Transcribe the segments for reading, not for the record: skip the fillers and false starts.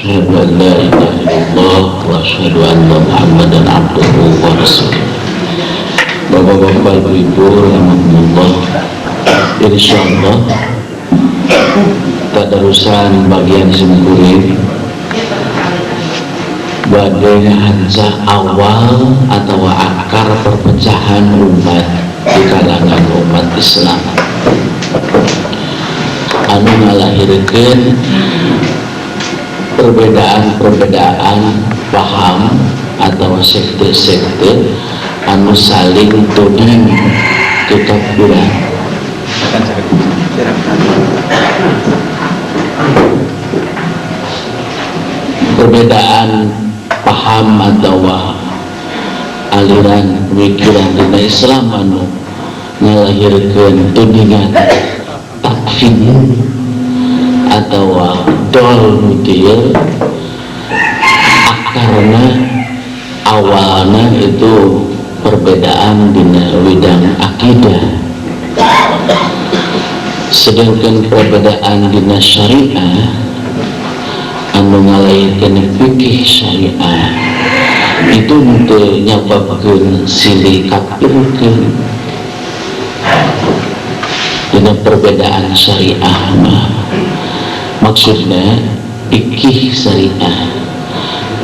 أشهد أن لا إله إلا الله وأشهد أن محمدا عبده ورسوله. Bapak-bapak, ibu-ibu, rahmatullah. Insyaallah tadarusan bagian singkuring badai hanca awal atau akar perpecahan umat di kalangan umat Islam anu ngalahirkeun perbedaan paham atau sekte-sekte anu saling tuding kekafiran. Perbedaan paham atau aliran pemikiran dina Islam anu ngalahirkeun tudingan takfir atau dol mutil akarna awalnya itu perbedaan dina widang akidah, sedangkan perbedaan dina syariah anu ngalahirkeun fikih syariah itu teu nyababkeun silih kafirkeun dina perbedaan syariah mah. Maksudnya fikih syariah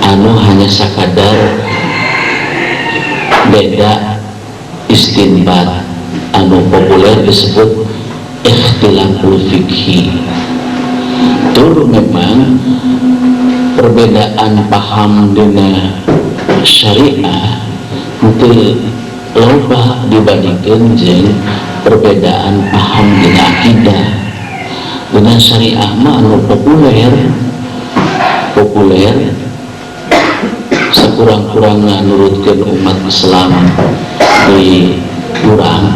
anu hanya sakadar beda istinbat anu populer disebut ikhtilaful fikhi. Tur memang perbedaan paham dengan syariah itu loba dibandingkan jeung perbedaan paham dengan akidah. Dengan syariah mah anu populer sekurang-kurangnya nurutkeun umat Islam di urang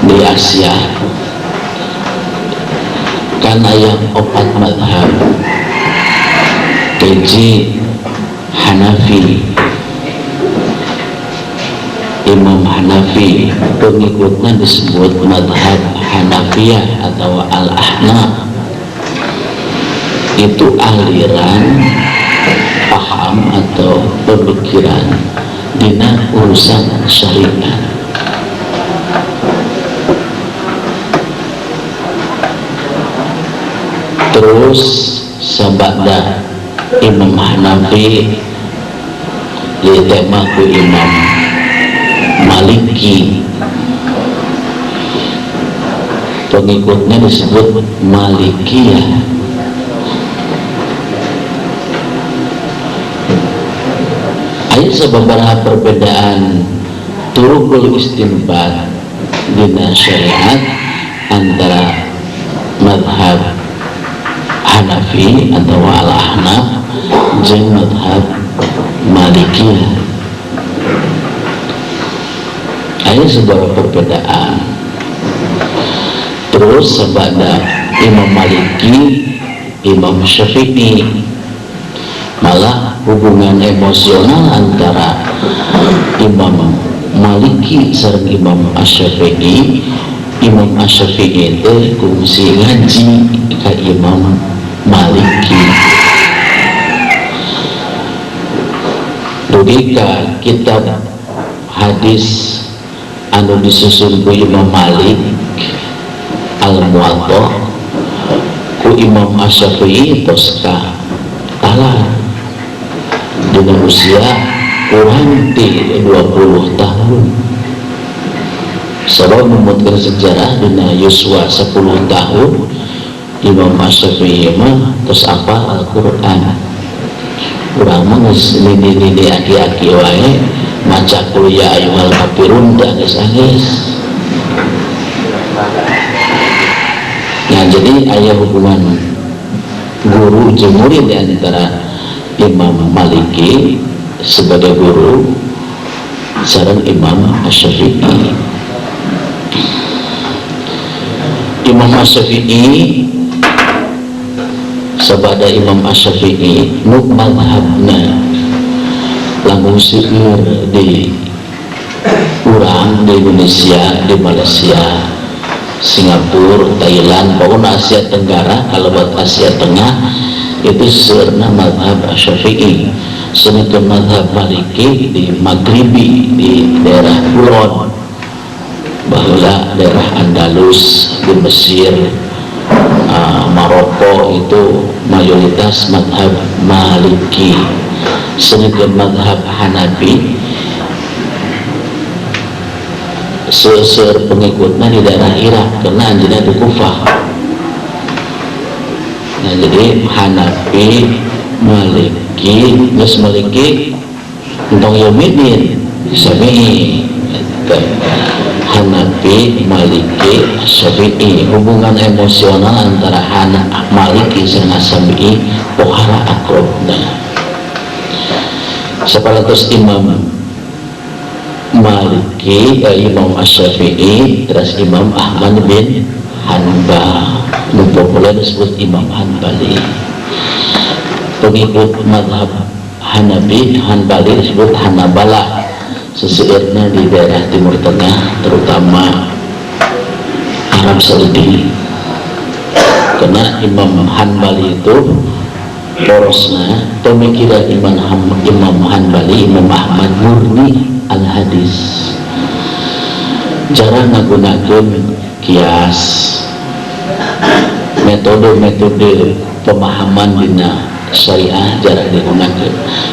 di Asia kan aya 4 mazhab. Hiji Hanafi, Imam Hanafi, pengikutnya disebut mazhab Hanafiyah atau Al-Ahnaf. Itu aliran paham atau pemikiran dina urusan syariah. Terus sabada Imam Hanafi ditema ku Imam Maliki, pengikutnya disebut Malikiyah. Aya sababaraha perbedaan turukul istinbat dina syariat antara mazhab Hanafi atau Al-Ahnaf jeung mazhab Malikiyah. Aya sebuah perbedaan. Terus sabada Imam Maliki, Imam Syafi'i, malah hubungan emosional antara Imam Maliki sareng Imam Asy-Syafi'i. Imam Asy-Syafi'i teh kungsi ngaji ka Imam Maliki. Dugi ka kitab hadis anu disusun ku Imam Malik Al-Muwatta ku Imam Asy-Syafi'i tos kalah dina usia kurang ti 20 tahun. Sabab memutkan sejarah dina yuswa 10 tahun Imam Asy-Syafi'i mah tos apa Al-Qur'an. Urang mah geus lidi-lidi aki-aki wae maca kuliah ayyuhal kafirun da geus. Nah, jadi aya hubungan guru jeung murid di antara Imam Maliki sebagai guru sareng Imam Asy-Syafi'i. Imam Asy-Syafi'i sabada Imam Asy-Syafi'i nu mazhabna lamun seueur di urang di Indonesia, di Malaysia, Singapura, Thailand, pokoknya Asia Tenggara, kalau buat Asia Tengah itu serna madhab Syafi'i. Sedangkan madhab Maliki di Maghribi, di daerah Kulon, bahwa daerah Andalus di Mesir, Maroko itu mayoritas madhab Maliki. Sedangkan madhab Hanafi seser pengikutnya di daerah Irak karena anjina di Kufah. Nah, jadi Hanafi, Maliki, terus Maliki tentang Yomidin, Syafi'i, Hanafi, Maliki, Syafi'i. Hubungan emosional antara Maliki dengan Syafi'i pohara akrobna. Separatus Imam Maliki, Imam Syafi'i, terus Imam Ahmad bin Hanbal, yang populer disebut Imam Hanbali. Pengikut madhab Hanafi, Hanbali disebut Hanabalah. Seseirnya di daerah Timur Tengah, terutama Arab Saudi. Karena Imam Hanbali itu porosnya pemikiran Imam Hanbali, Imam Ahmad murni al-hadis, jarang menggunakan kias, metode-metode pemahaman dina syariah jarang digunakan.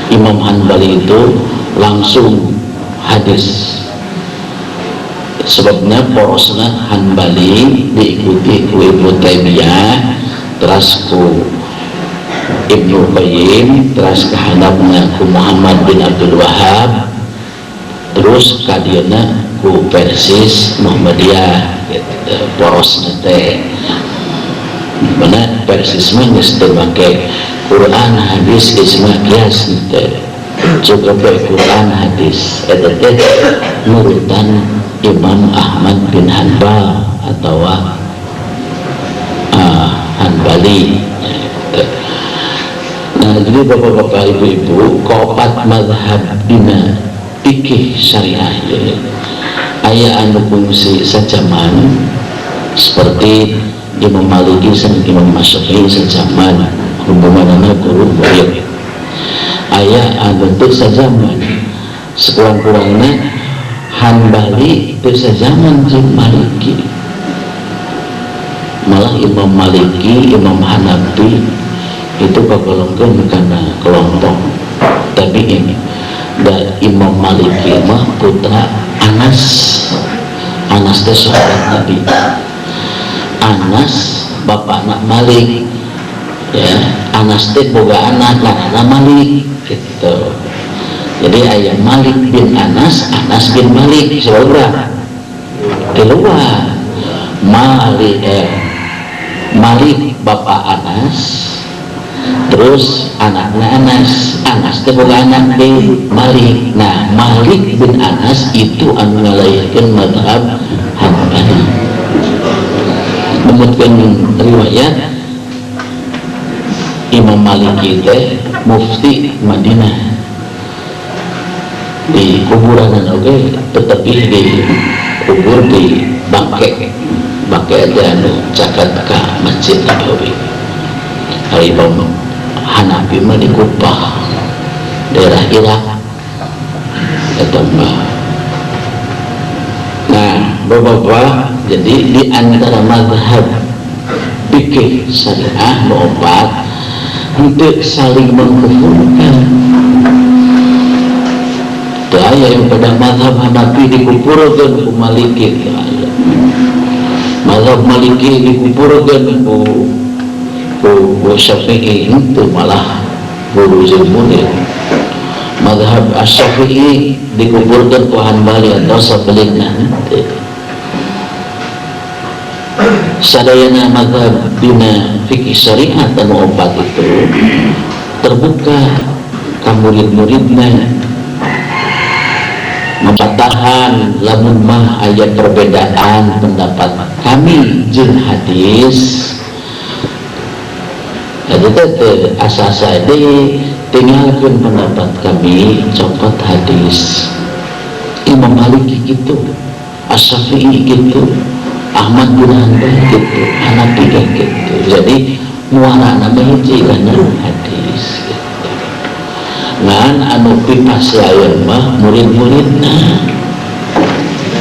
Imam Hanbali itu langsung hadis. Sebabnya porosnya Hanbali diikuti ku Ibnu Taimiyah, terus ku Ibnu Qayyim, terus ke Hanafnya ku Muhammad bin Abdul Wahab, terus kadiana ku Persis Muhammadiyah gitu, porosnya teh. Mana Persis mah geus teu make Quran hadis ijma qiyas teh. Cukup Quran hadis eta teh nurutan Imam Ahmad bin Hanbal atau Hanbali. Nah, jadi bapak-bapak ibu-ibu, keopat mazhab dina fikih syariah aya anu kungsi sajaman seperti Imam Maliki dan Imam Syafi'i sejaman, hubunganna guru murid. Aya anu teu sajaman, sekurang-kurangnya Hanbali teu sajaman jeung Maliki. Malah Imam Maliki, Imam Hanafi itu kagolongkeun kana kelompok tabi'in. Dan Imam Maliki mah putra Anas. Anas teh sahabat Nabi. Anas bapakna Malik. Ya, Anas teh boga anak karena Malik gitu. Jadi ayah Malik bin Anas, Anas bin Malik, saudara. Keluar Malik bapak Anas, terus anaknya Anas, Anas teh boga anak bin Malik. Nah, Malik bin Anas itu anu ngalairkeun mazhab Hanafi. Menurutkan riwayat Imam Maliki teh mufti Madinah. Di kuburan oke, tetapi di kubur di bangke ada anu caket ka Masjid Nabawi. Hari Imam Hanafi mah di Kufah, daerah Irak. Eta mah. Nah, bapak-bapak, jadi di antara mazhab fikih syariah opat untuk saling mengkufurkan. Daya yang pada mazhab Hanafi dikumpulkan ku Maliki, mazhab Maliki dikumpulkan ku Syafi'i, itu malah guru murid. Mazhab Syafi'i dikumpulkan ku Hanbali atau sebaliknya. Sadayana mazhab dina fikih syariah dan obat itu terbuka ke murid-muridnya, mematahan lamun mah ayat perbedaan pendapat kami jeung hadis. Jadi asasa tinggalkan pendapat kami, copot hadis. Imam Maliki gitu, Asy-Syafi'i gitu, Ahmad bin Hanbal gitu, Hanafi gitu. Jadi muarana hiji kana hadis gitu. Ngan anu pipasiayeun mah murid-muridna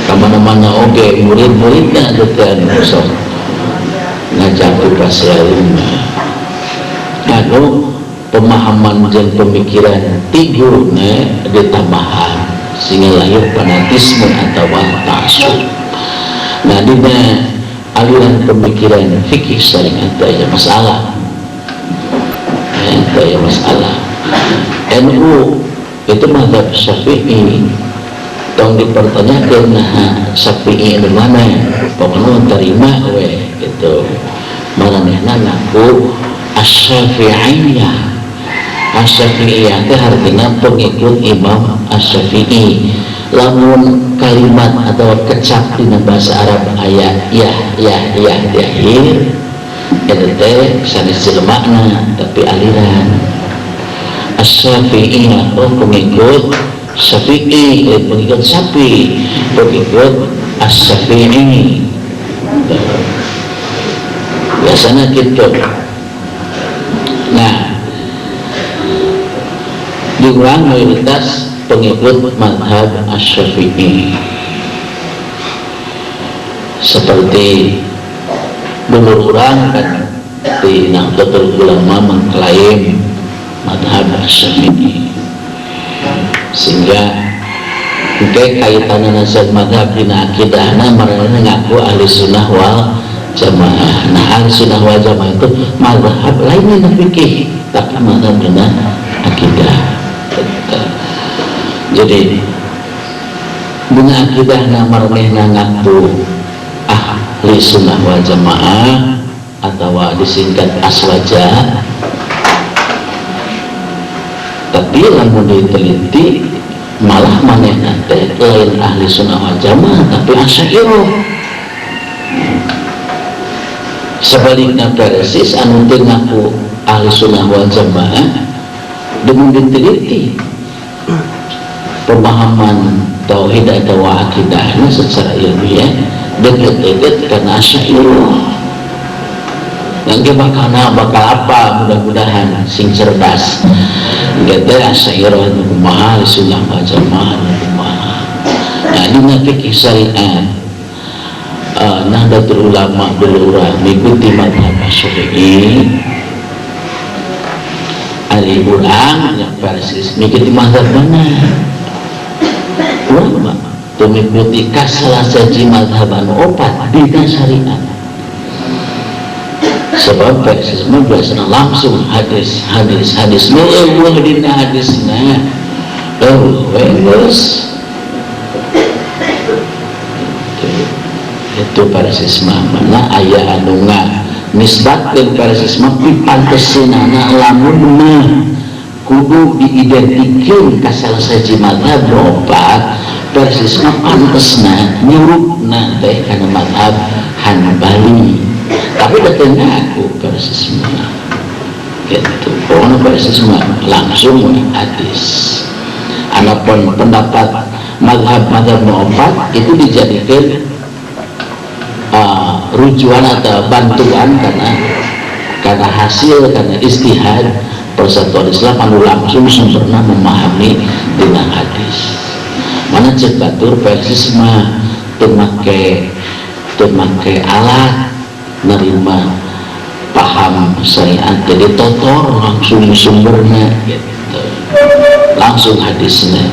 kamana-mana oge murid-muridna teh anu sok ngajak pipasiayeun mah anu pemahaman jeung pemikiran tigurna ditambahan sehingga lahir fanatisme atau ta'assub. Nah dina aliran pemikiran fikih syariat itu masalah itu masalah. NU itu mazhab Syafi'i tong dipertanyakan nah Syafi'i di mana pokoknya terima we gitu maranehna ngaku Asy-Syafi'iyah. Asy-Syafi'iyah itu artinya pengikut Imam Asy-Syafi'i. Lamun kalimat atau kecap di bahasa Arab ayat ya akhir itu teh sanes makna tapi aliran Asy-Syafi'iyah pengikut Syafi'i pengikut Syafi'i pengikut Asy-Syafi'i biasanya gitu. Nah diulang mayoritas pengikut mazhab Asy-Syafi'i seperti dulu orang kan di Nahdlatul Ulama mengklaim mazhab Asy-Syafi'i sehingga kaitannya dengan mazhab dina akidahna marana ngaku ahli sunnah wal jamaah. Nah ahli sunnah wal jamaah itu mazhab lainnya fikih tapi mazhab dina akidah. Jadi dengan akidah marnehna ngaku ahli sunnah wal jamaah atau disingkat aswaja, tapi lamun diteliti malah manehna teh lain ahli sunnah wal jamaah tapi asy'ariyah. Sebaliknya persis anu teu ngaku ahli sunnah wal jamaah dengan diteliti pemahaman tauhid atau akidahnya secara ilmiah dekat-dekat karena Asy'ariyah. Nanti bakal apa mudah-mudahan sing cerdas gede Asy'ariyah nu kumaha sunnah wal jamaah nu kumaha. Nah dina fikih syariat Nahdlatul Ulama dulu urang mengikuti mazhab Asy-Syafi'i ali urang yang persis mengikuti mazhab mana ulama itu mengikuti salah saji mazhaban opat dina syariat sebab semua biasanya langsung hadis meueuh dina hadisna wes itu persis mana aya anu nisbatkeun persis mah pipanteunana lamun mah kudu diidentikkeun ka salah saji mazhab opat persis mah pantesna nyurupna teh kana mazhab Hanbali tapi teu ngaku persis mah gitu. Pokoknya persis mah langsung hadis. Adapun pendapat mazhab opat itu dijadikan rujukan atau bantuan karena hasil karena istihad persatuan Islam anu langsung sempurna memahami dina hadis. Mana cek batur persis mah teu make alat nerima paham syariat jadi totor langsung sumbernya gitu. Langsung hadisnya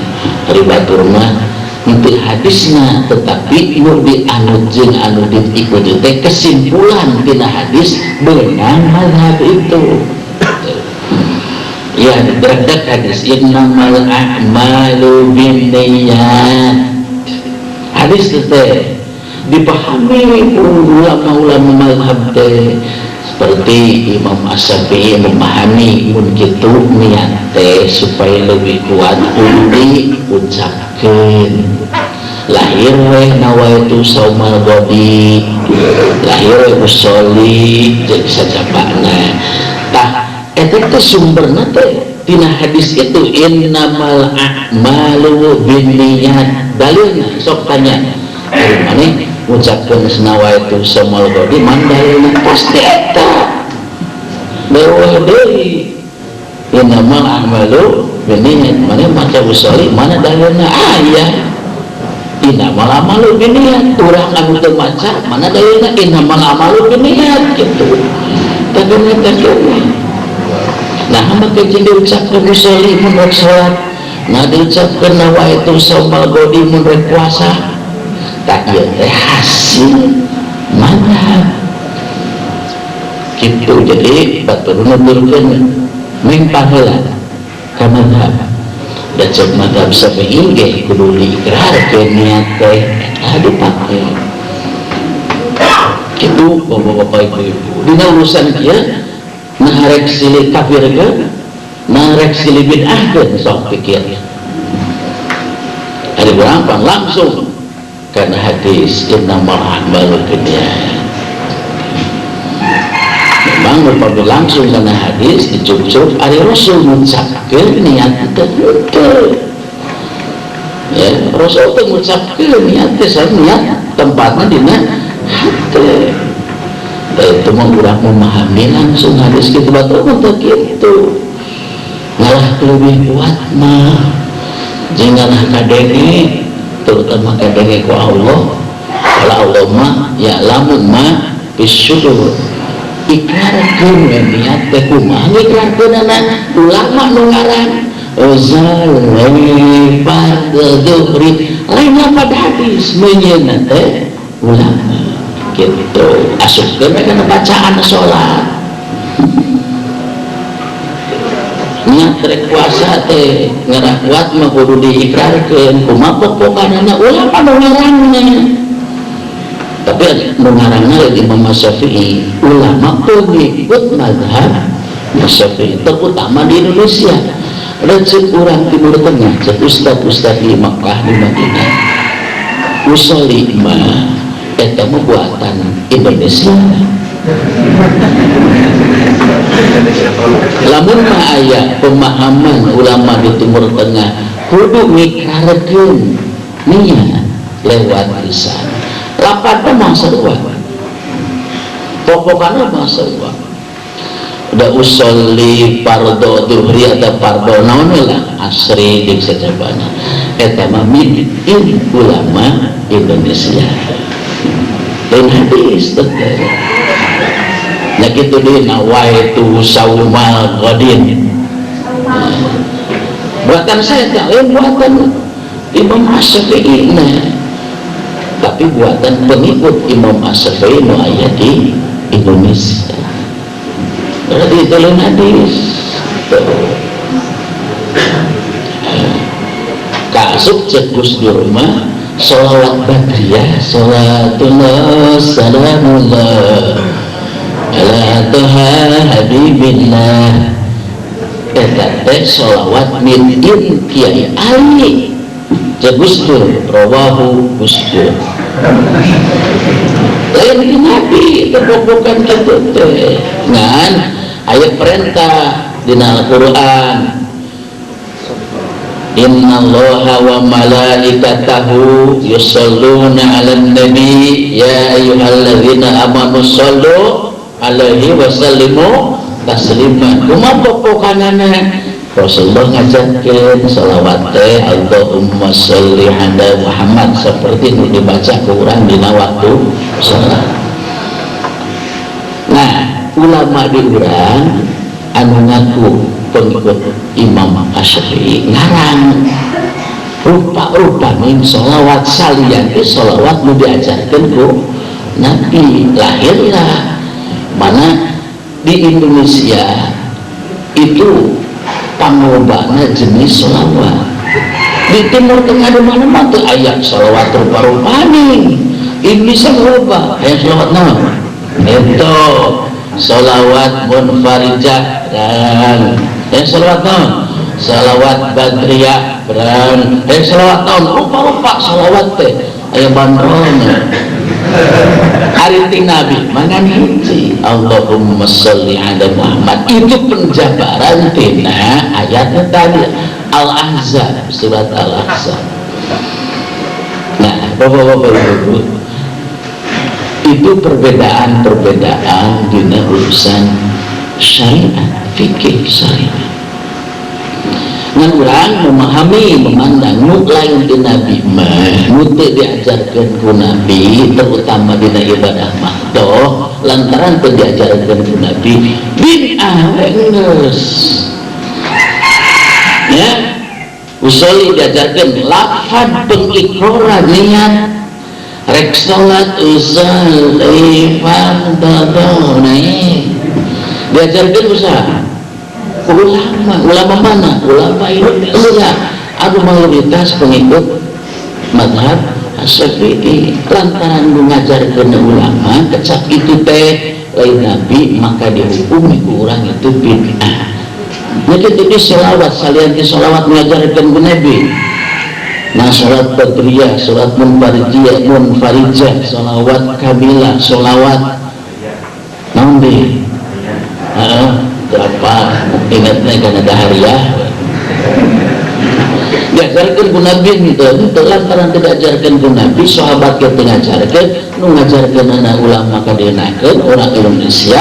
dari batur mah untuk hadisnya tetapi nu dianut jeung anu diikuti teh kesimpulan tina hadis beunang mazhab itu. Ya derajat hadis innamal a'malu binniyat. Hadis teh dipahami ulama-ulama mazhab teh seperti Imam Asy-Syafi'i memahami mun kitu niat teh supaya lebih kuat diucapkeun lahir we nawaitu saumal ghadi lahir we usolli jeung sajabana tah eta teh sumberna teh tina hadis itu innamal a'malu binniyat dalilna sok tanya dari mana ucapkan senawa itu semal godi mandalina pasti eta bahwa dari inamal amalu biniat mana maka usoli mana dalilna ayah inamal amalu biniat urang anu teu maca mana dalilna inamal amalu biniat gitu takana nah maka jeung diucapkeun usoli mun rek salat nah diucapkeun nawa itu semal godi mun rek puasa tak ieu teh hasil manhaj gitu. Jadi batur nuturkeun meng paheula ka madhab da cek madhab Syafi'i ge kudu diikrarkeun niat teh eta dipake kitu bapak-bapak ibu-ibu dina urusan kieu nah rek silih kafirkeun nah rek silih bid'ahkeun sok pikir ada berapa langsung karena hadis innamal a'malu binniyat memang berpadu langsung karena hadis dicucuk ari Rasul mengucapkan niat itu ya Rasul itu mengucapkan niat tempatnya dina hati itu mengurang memahami langsung hadis gitu betul untuk gitu ngalah lebih kuat mah janganlah kadenge terutama kadenge ku Allah kalau Allah mah ya lamun mah bisyukur ikrarkeun niat teh kumaha ngikrarkeun ulama nu ngaran zalimi fardhu lain pada hadis menyeuna teh ulama gitu asupkeun kana bacaan salat niat rek puasa teh ngarah kuat mah kudu diikrarkeun kumaha pokokna ulama nu ngaranna tapi mengarangnya Imam Syafi'i ulama pengikut mazhab Syafi'i terutama di Indonesia dan sekurang Timur Tengah ustad-ustad di Makkah di Madinah usoli mah eta buatan Indonesia lamun mah aya pemahaman ulama di Timur Tengah kudu mikarkeun niat lewat lisan lapatnya masa dua pokoknya masa dua udah usolli pardo duhri atau pardo naon lah asri di sejabana eta mah mitin ulama Indonesia dan hadis teteh nah kitu deui nawaitu saumal ghadin buatan saya tak buatan Imam Syafi'i tapi buatan pengikut Imam Syafi'i nu aya di Indonesia berarti itu lain hadis kasuk cek Gus Dur mah sholawat badriyah sholatullah salamullah ala toha habibillah eta teh sholawat min Kiai Ali Gus Dur rawahu Gus Dur lain Nabi bukan gitu teh ngan ayat perintah dina Al-Quran innallaha wa malaikatahu yusholluna 'alan nabi ya ayyuhalladzina amanu shollu alaihi wa sallimu taslima kumaha pokokanana Rasulullah ngajarkeun shalawat teh Allahumma sholli ala Muhammad seperti yang dibaca ke urang dina waktu salat. Nah, ulama di urang anu ngaku pengikut Imam Syafi'i ngarang rupa-rupa min sholawat salian teh sholawat nu diajarkeun ku Nabi lahirlah mana di Indonesia itu pangobana jenis sholawat di Timur Tengah di mana-mana tuh ayat sholawat rupa-rupani Indonesia berubah ayat sholawat nama itu sholawat munfarijah dan sholawat nama sholawat badriyah dan sholawat tahun rupa-rupa sholawat teh ayat bandrolnya hari Nabi mangan hiji Allahumma sholli ala Muhammad itu penjabaran tina ayatnya tadi Al-Ahzab surat Al-Ahzab. Nah bapak-bapak ibu itu perbedaan-perbedaan dina urusan syariat, fikih syariat. Ngan urang memahami, memandang nu lain di Nabi mah, nu teu diajarkeun ku Nabi, terutama dina ibadah mah doh, lantaran teu diajarkeun ku Nabi, bid'ah geus. Ya, usuli diajarkeun lafaz pengiqrar niat rek salat usolli fardhu naik. Diajarkeun usaha ulama mana? Ulama Indonesia. Aduh mayoritas pengikut mazhab Syafi'i. Lantaran mengajarkeun ulama kecap itu teh lain Nabi, maka dihukumi ku urang itu bid'ah. Jadi itu selawat, salian di selawat mengajarkeun ku Nabi. Nah, salat badriyah, salat munfarijah, selawat kamilah, selawat nabi. Berapa ingatnya karena dahariah diajarkan ku Nabi itu lantaran tidak ajarkan ku Nabi, sahabat kita ngajarkan, nu ngajarkan anak ulama kadienakeun orang Indonesia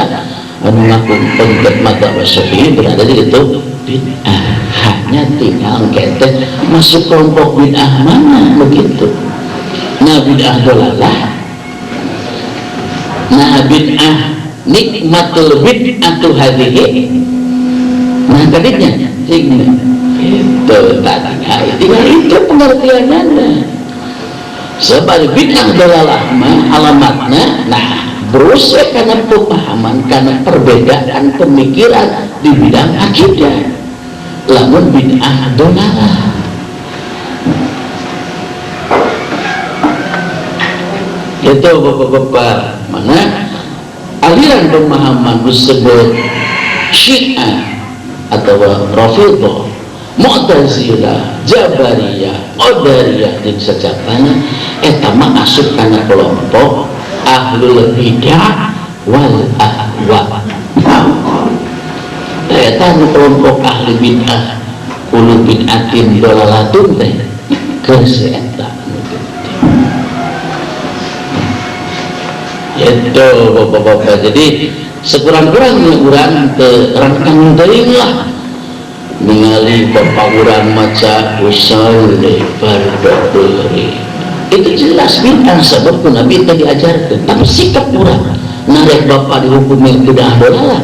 anu ngaku pengikut mazhab Syafi'i berada di itu bid'ah. Hanya tinggal kita masuk kelompok bid'ah mana begitu. Nah, bid'ah dolalah, nah bid'ah nikmatul bid'atu hadhihi. Nah tadinya itu tadinya itu pengertiannya. Sebab bid'ah dalalah alamatnya, nah berusaha karena pemahaman, karena perbedaan pemikiran di bidang akidah. Lamun bid'ah dalalah. Itu bapak-bapak mana aliran pemahaman disebut Syiah atau Rafidhah, Mu'tazilah, Jabariyah, Qadariyah dan sejatanya eta mah asup kana kelompok ahlul bidah wal ahwa. Eta kelompok ahli bid'ah, ulu bid'atin dolalatun teh geus eta. Itu bapak-bapak. Jadi sekurang-kurangnya urang terangkan teuing lah ningali bapak urang maca usolli fardhu. Itu jelas bid'ah sebab Nabi tadi ajarkan. Tapi sikap urang narek bapak dihukumi bid'ah dolalah.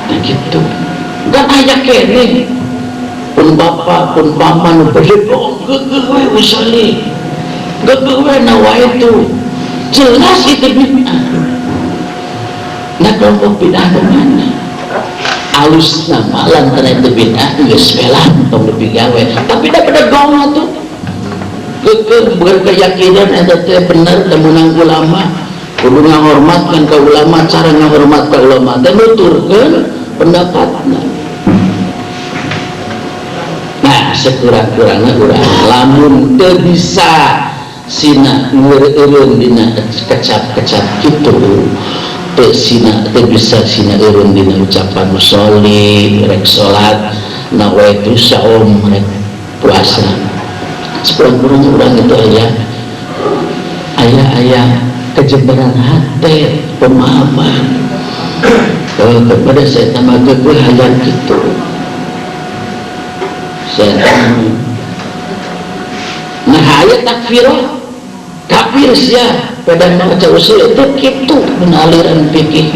Nah gitu. Kan aya kene pun bapak pun paman berdoa gegewe usolli gegewe nawa itu jelas itu bid'ah. Nah kelompok bid'ah mana alus nama lantaran itu bid'ah geus pelan tong lebih gawe tapi daripada gong tuh berkeyakinan eta teh bener temenang ulama kudu ngahormatkeun ka ulama, cara ngahormat ka ulama teh nuturkeun pendapatna. Sekurang-kurangnya urang lamun teu bisa sina ngeureun dina kecap-kecap kitu teu bisa sina eureun dina ucapan usolli rek salat nawaitu saum rek puasa. Sekurang-kurangnya urang itu aya kejebaran hati pemahaman kepada saya tambah kehayan gitu. Nah ayat takfirah kafir sia pada maca usul itu kitu aliran fikih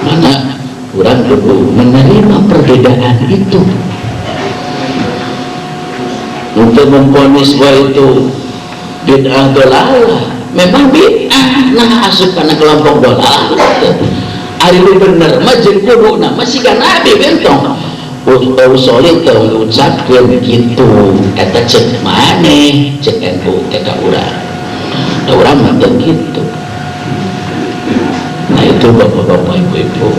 mana kurang kudu menerima perbedaan itu untuk memvonis bahwa itu bid'ah dolalah. Memang bid'ah nah asup kana kelompok dolalah ari bener mah jeung kudu na masih kan Nabi bentong usolli teu ngucapkeun kitu eta ceuk maneh ceuk NU teh ka urang da urang mah teu kitu. Nah itu bapak-bapak ibu-ibu,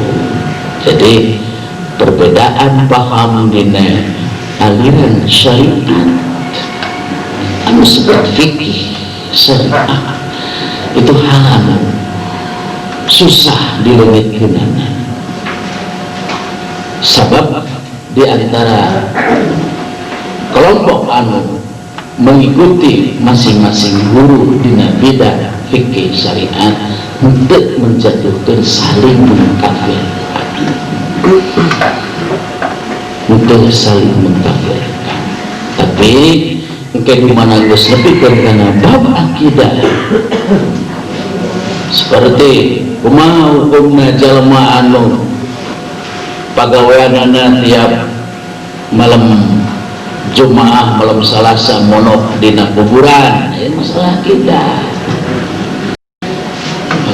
jadi perbedaan paham dina aliran syariat anu sebut fikih syariat itu hal susah dilenyitkeunana. Sebab di antara kelompok anu mengikuti masing-masing guru dina bidang fikih syariat untuk menjatuhkan saling mengkafirkan, untuk saling mengkafirkan. Tapi mungkin dimana geus lebih karena bab akidah seperti kumaha hukumna jalma anu pagaweanana tiap malam Jumaah malam Salasa monok dina kuburan, masalah akidah.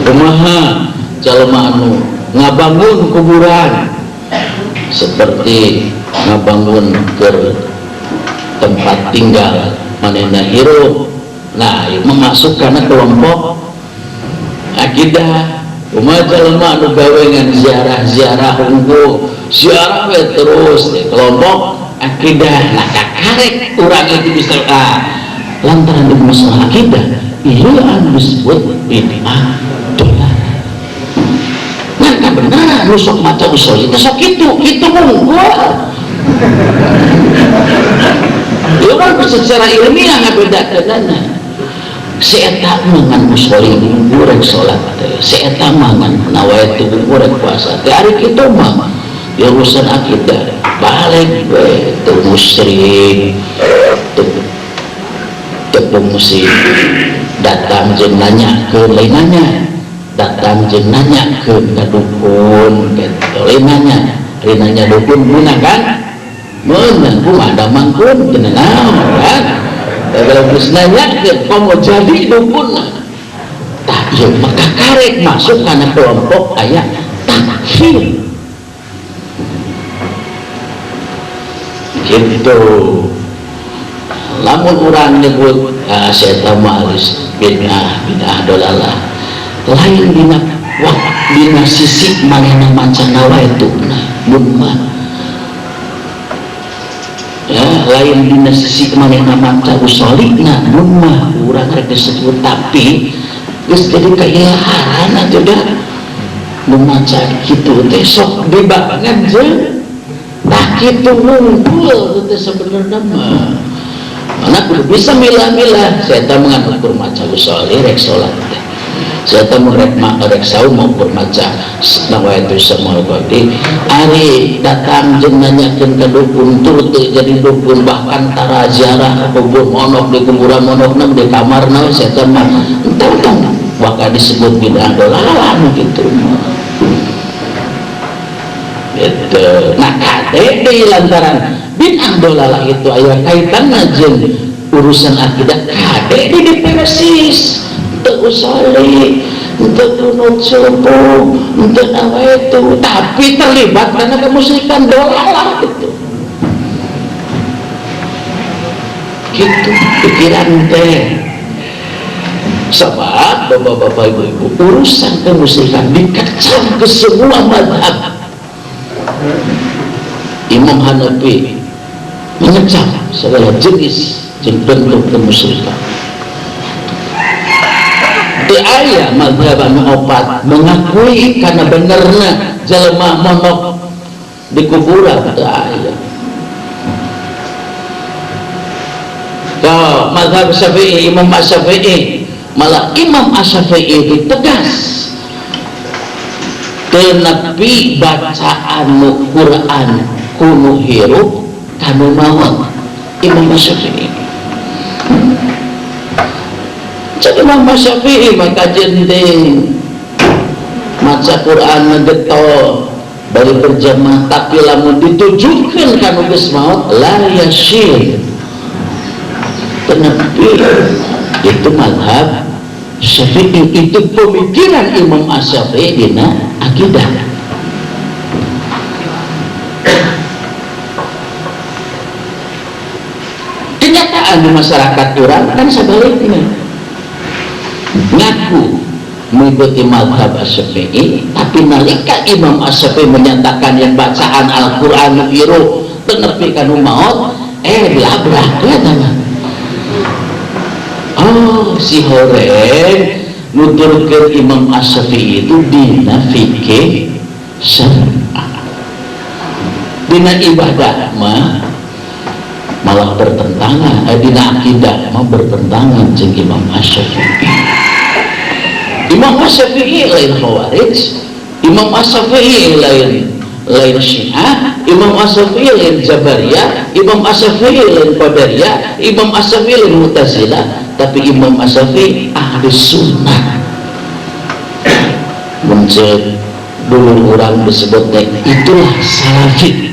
Kumaha jalma anu ngabangun kuburan seperti ngabangun ke tempat tinggal manehna hirup. Nah, ieu memasukkan kelompok akidah. Kumaha jalma anu gawe ngan ziarah-ziarah unggul, ziarah we terus kelompok akidah. Nah, kakarek urang itu bisa lantaran di masalah akidah ieu anu disebut bid'ah dolar. Ngan kabenaran nu sok maca usul itu sok kitu mungkul. Ieu kan secara ilmiah ngabedakeunana. Si eta mangan usul urang salat teh, si eta mangan nawaitu urang puasa teh ari kitu mah ya urusan akidah balik we teu musyrik teu musik datang jeung nanyakeun lain nanya, datang jeung nanyakeun ka dukun kitu lain nanya dukun guna kan meunang kumaha da mangkun teu naon kan kalau geus nanyakeun komo jadi dukun tah ieu maka karek masuk kana kelompok aya takfir gitu. Lamun urang nyebut saya malis bid'ah dolalah lain dina sisi manehna macana wae tuna mun ya lain dina sisi manehna maca usolina mun mah urang rek disebut tapi geus jadi kailaharan atuh da mun maca kitu teh sok dibangan jeung tak itu ngumpul itu sebenarnya mah mana kudu bisa milah-milah. Saya tahu mengatur maca usolih rek sholat, saya tahu rek saum mau maca nawaitu semua kodi ari datang jeung nanyakeun ka dukun turut jadi dukun bahkan tara ziarah ka kubur monok di kuburan monokna di kamarna saya tahu mah entah bakal disebut bid'ah dolalah gitu. Itu nah kade di lantaran bid'ah dolalah itu aya kaitanna jeung urusan akidah kade di persis teu usoli teu kunut subuh teu nawaitu tapi terlibat karena kemusyrikan dolalah gitu pikiran teh sebab bapak-bapak ibu-ibu urusan kemusyrikan dikecam ke semua mazhab. Imam Hanafi mengecam segala jenis bentuk kemusyrikan. Teu aya mazhab anu opat mengakui karena benerna jalma monok di kuburan teu aya. Kau mazhab Syafi'i, Imam Asy-Syafi'i, malah Imam Asy-Syafi'i itu tegas tenepi bacaan Quran kuno hirup kanu maut. Imam Asy-Syafi'i jadi Imam Asy-Syafi'i maka jending maca Quran ngegetol bari berjamaah tapi lamun ditujukeun kanu geus maut la yasyir tenepi itu mazhab Syafi'i. Itu pemikiran Imam Asy-Syafi'i dina akidah. Kenyataan di masyarakat orang kan sebaliknya ngaku mengikuti mazhab Asy-Syafi'i tapi nalika Imam Asy-Syafi'i menyatakan yang bacaan Al-Qur'an iru tenepi kanu maut dilabrak katanya. Oh si horeng nuturkeun Imam Asy-Syafi'i itu dina fikih syariah. Dina ibadah mah malah bertentangan dina akidah mah bertentangan jeung Imam Asy-Syafi'i. Imam Asy-Syafi'i lain Khawarij, Imam Asy-Syafi'i lain Syiah, Imam Asy-Syafi'i lain Jabariyah, Imam Asy-Syafi'i lain Qadariyah, Imam Asy-Syafi'i lain Mu'tazilah, tapi Imam Asy-Syafi'i ahli sunnah. Muncul dulu orang disebutnya itulah salafi.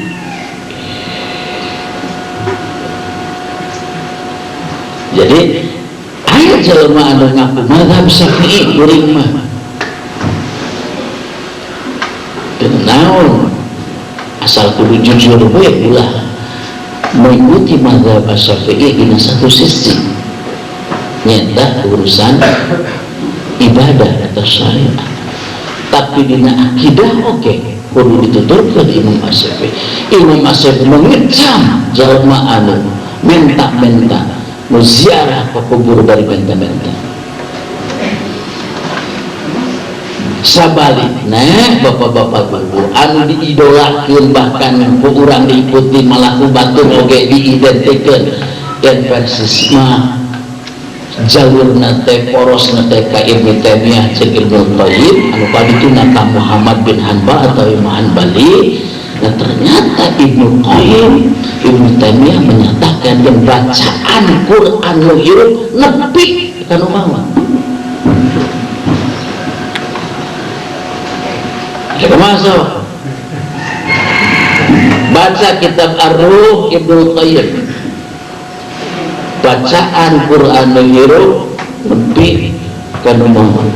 Jadi aya jelema anu ngaku mazhab Syafi'i kuring mah naon asal kudu jujur we ulah mengikuti mazhab Syafi'i di satu sisi nyata urusan ibadah atau syariat, tapi dina akidah oke kudu dituturkeun Imam Asy-Syafi'i. Imam Asy-Syafi'i mengecam jalma anu menta-menta muziarah ke kubur dari benta-benta. Sabalikna bapak-bapak ibu anu diidolakeun bahkan ku urang diikuti malah ku batur oge diidentikeun yen persis mah jalurna teh porosna teh ka Ibnu Taimiyah jeung Ibnu Qayyim anu padituna ka Muhammad bin Hanbal atau Imam Hanbali. Nah ternyata Ibnu Qayyim, Ibnu Taimiyah menyatakan yang bacaan Quran nu hirup nepi ka nu mawon. Kita masuk baca kitab Ar-Ruh Ibnu Qayyim, bacaan Quran nu hirup nepi ka nu mawon.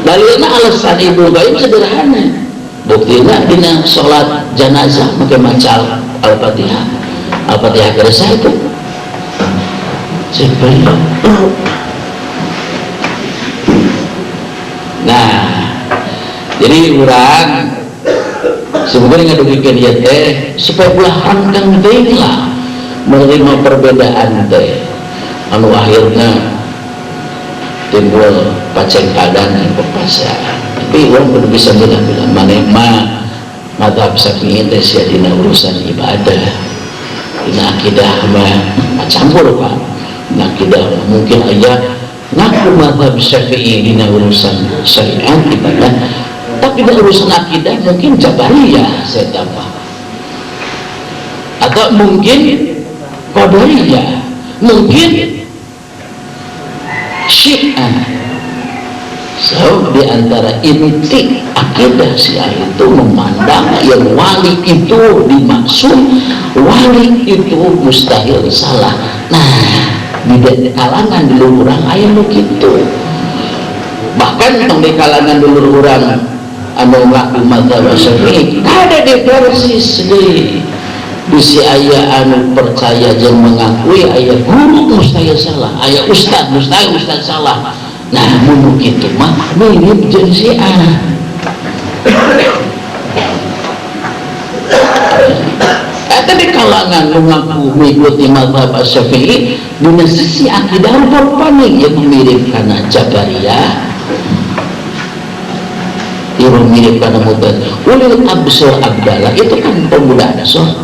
Dalilna alasan Ibnu Qayyim sederhana. Buktinya dina sholat jenazah pakai maca Al-Fatihah. Al-Fatihah kerasa itu sebenarnya. Nah jadi orang sebenarnya ngadugikan ya teh supaya ulah rangkang deui lah menerima perbedaan teh anu akhirnya timbul pacengkadan dan perpasaan. Tapi orang perlu bisa bilang mana mazhab Syafi'i teh sia dina urusan ibadah, dina akidah mah campur Pak. Dina akidah mungkin aja ngaku mazhab Syafi'i dina urusan syariat ibadah, tapi dina urusan akidah mungkin Jabariyah saya tambah, atau mungkin Qadariyah, mungkin Syiah. So di antara inti akidah Syiah itu memandang yang wali itu dimaksud, wali itu mustahil salah. Nah di kalangan dulu orang aya nu kitu. Bahkan di kalangan dulu orang anu ngaku mazhab Syafi'i kada diversis deui. Bisi aya anu percaya jeung mengakui aya guru mustahil salah, aya ustad mustahil salah. Nah mun kitu mah mirip jeung Syiah. Eta di kalangan nu ngaku mengikuti mazhab Syafi'i dina sisi akidah paling yang mirip kana Jabariyah, yang mirip kana Mu'tazilah. Ulil Absar Abdallah itu kan pemuda Ansor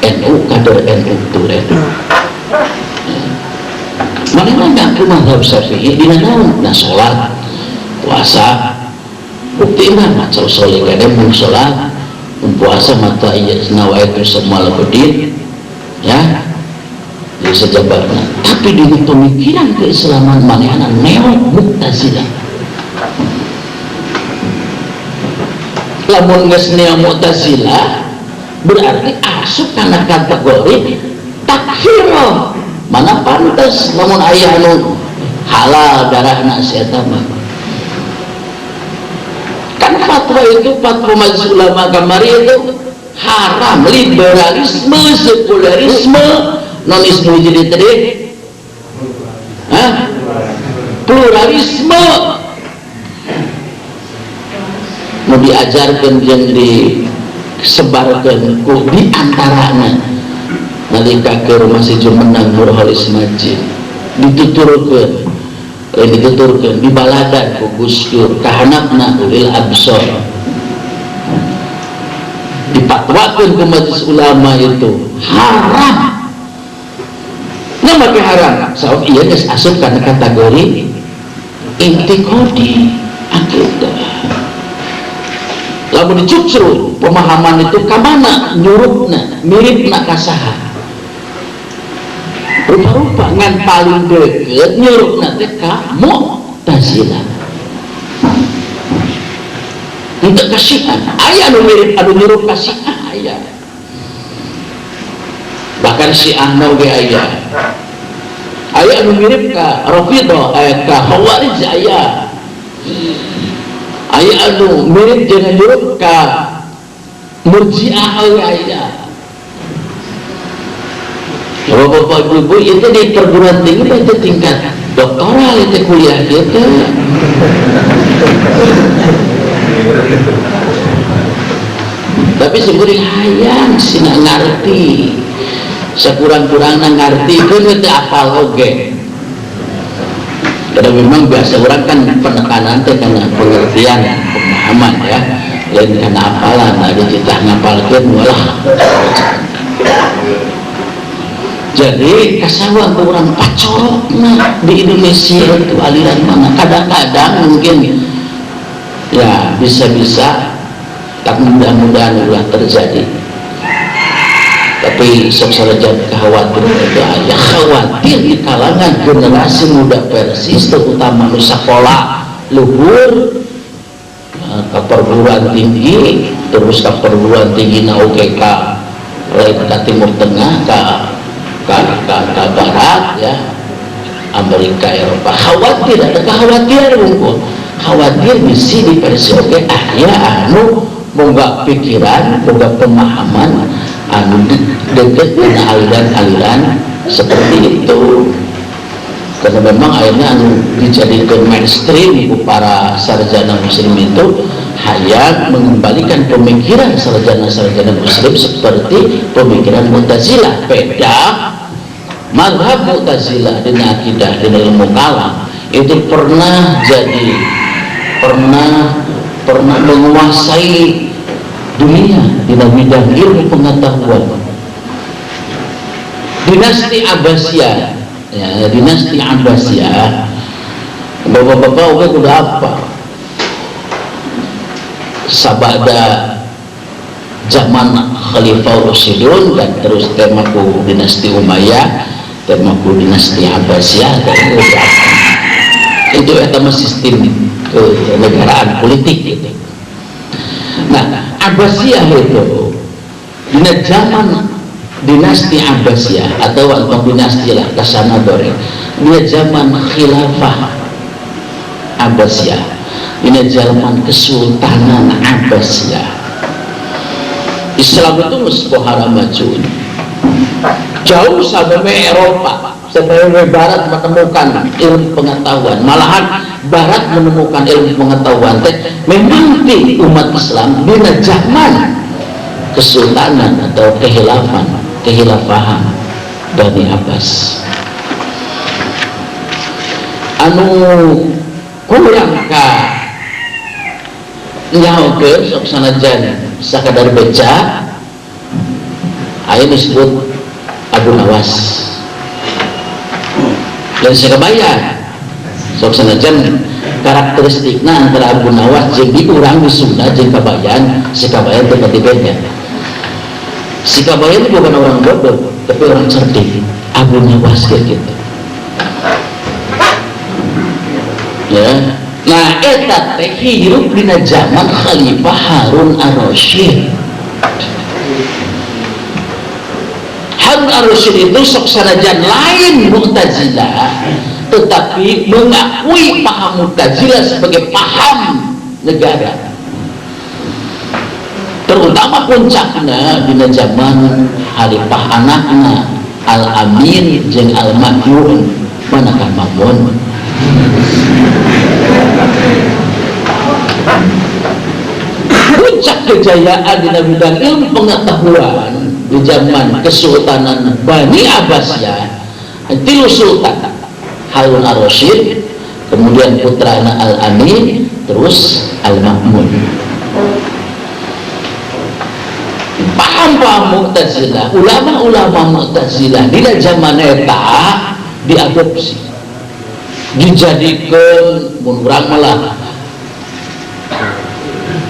NU, kader NU tulen. Mana ngaku mazhab Syafi'i dina naon? Nah salat, puasa, buktina maca soleh kade mun salat, mun puasa mata iya nawaitu semua lebedin, ya, jadi sejabarna. Tapi dina pemikiran keislaman manehna neok Mu'tazilah. Lamun geus neok Mu'tazilah berarti asup kana kategori takfir. Mana pantas namun ayah anu halal darahna eta mah. Kan fatwa itu fatwa majelis ulama kamari itu haram, liberalisme, sekularisme, nonisme jadi tadi pluralisme mau diajarkan yang disebarkan di antaranya nalika keur masih menang Nurholis Majid dituturkeun dibaladan ku Gus Dur ka hanapna Ulil Absar dipatwakan ke majelis ulama itu haram. Nama haram sebab ia asup karena kategori intikodi akidah. Lalu dicukru pemahaman itu kamana nyurupna miripna kasaha rupa-rupa ngan paling deket nyurupna teh ka Mu'tazilah. Untuk kasihan aya anu mirip anu nyurup kasihan aya, bahkan Syiah oge aya anu mirip ka Rafidhah aya ka Khawarij aya anu mirip jeung nyurup ka Murji'ah aya. Bapak ibu itu di perguruan tinggi itu tingkat doktoral itu kuliah gitu. Tapi sebenarnya hayang sih ngerti, sekurang-kurangnya ngerti kan itu apal oge. Karena memang biasa orang kan penekanan itu karena pengertian, pemahaman ya, lain karena apalan, ada cita ngapalkan malah. Jadi kasawang orang pacorok di Indonesia itu aliran mana? Kadang-kadang mungkin ya bisa-bisa, tak mudah-mudahan ulah terjadi. Tapi seksarajan kekhawatiran itu ya khawatir di kalangan generasi muda Persis, terutama nu sekolah luhur ke perguruan tinggi, terus ke perguruan tinggi na UGK lain ke Timur Tengah ke Barat ya, Amerika, Eropa. Khawatir, ada kekhawatiran unggul. Khawatir misi di Persis oke ya anu boga pikiran, boga pemahaman anu deket dengan aliran-aliran seperti itu. Karena memang akhirnya anu dijadikan mainstream para sarjana muslim itu hayang mengembalikan pemikiran sarjana-sarjana muslim seperti pemikiran Mu'tazilah. Beda mazhab Mu'tazilah dengan akidah dan ilmu kalam itu pernah menguasai dunia di bidang ilmu pengetahuan. Dinasti Abbasiyah ya, dinasti Abbasiyah bapak-bapak udah apa sabada zaman Khalifah Rasyidun dan terus temaku dinasti Umayyah, temaku dinasti Abbasiyah dan itu etama sistem kenegaraan politik gitu. Nah, Abbasiyah itu di zaman dinasti Abbasiyah atau dinasti lah kasana dore, dia zaman khilafah Abbasiyah, ini zaman kesultanan Abbasiyah. Islam itu muspohara maju jauh sampai Eropa, sampai Barat menemukan ilmu pengetahuan, malahan Barat menemukan ilmu pengetahuan memang di umat Islam di zaman kesultanan atau kehilafahan Bani Abbas anu kurang ka nyaho ke sok sanajan sakadar beca aya disebut Abu Nawas dan sekabayan sok sanajan karakteristiknya antara Abu Nawas jeung diurang di Sunda jeung kabayan sekabayan tiba-tibanya. Si kabayan itu bukan orang bodoh tapi orang cerdik. Abu Nawas gitu ya. Nah eta teh hirup dina zaman Khalifah Harun ar-Rasyid. Harun ar-Rasyid itu sok sanajan lain Mu'tazilah tetapi mengakui paham Mu'tazilah sebagai paham negara, terutama puncaknya di zaman Khalifah anakna Al-Amin jeung Al-Ma'mun. Manakah Ma'mun? Puncak kejayaan di bidang ilmu pengetahuan di zaman Kesultanan Bani Abbasiyah tilu sultan Harun ar-Rasyid, kemudian putrana Al-Amin, terus Al-Ma'mun. paham Mu'tazilah, ulama-ulama Mu'tazilah di zaman eta diadopsi, dijadikan menurang malah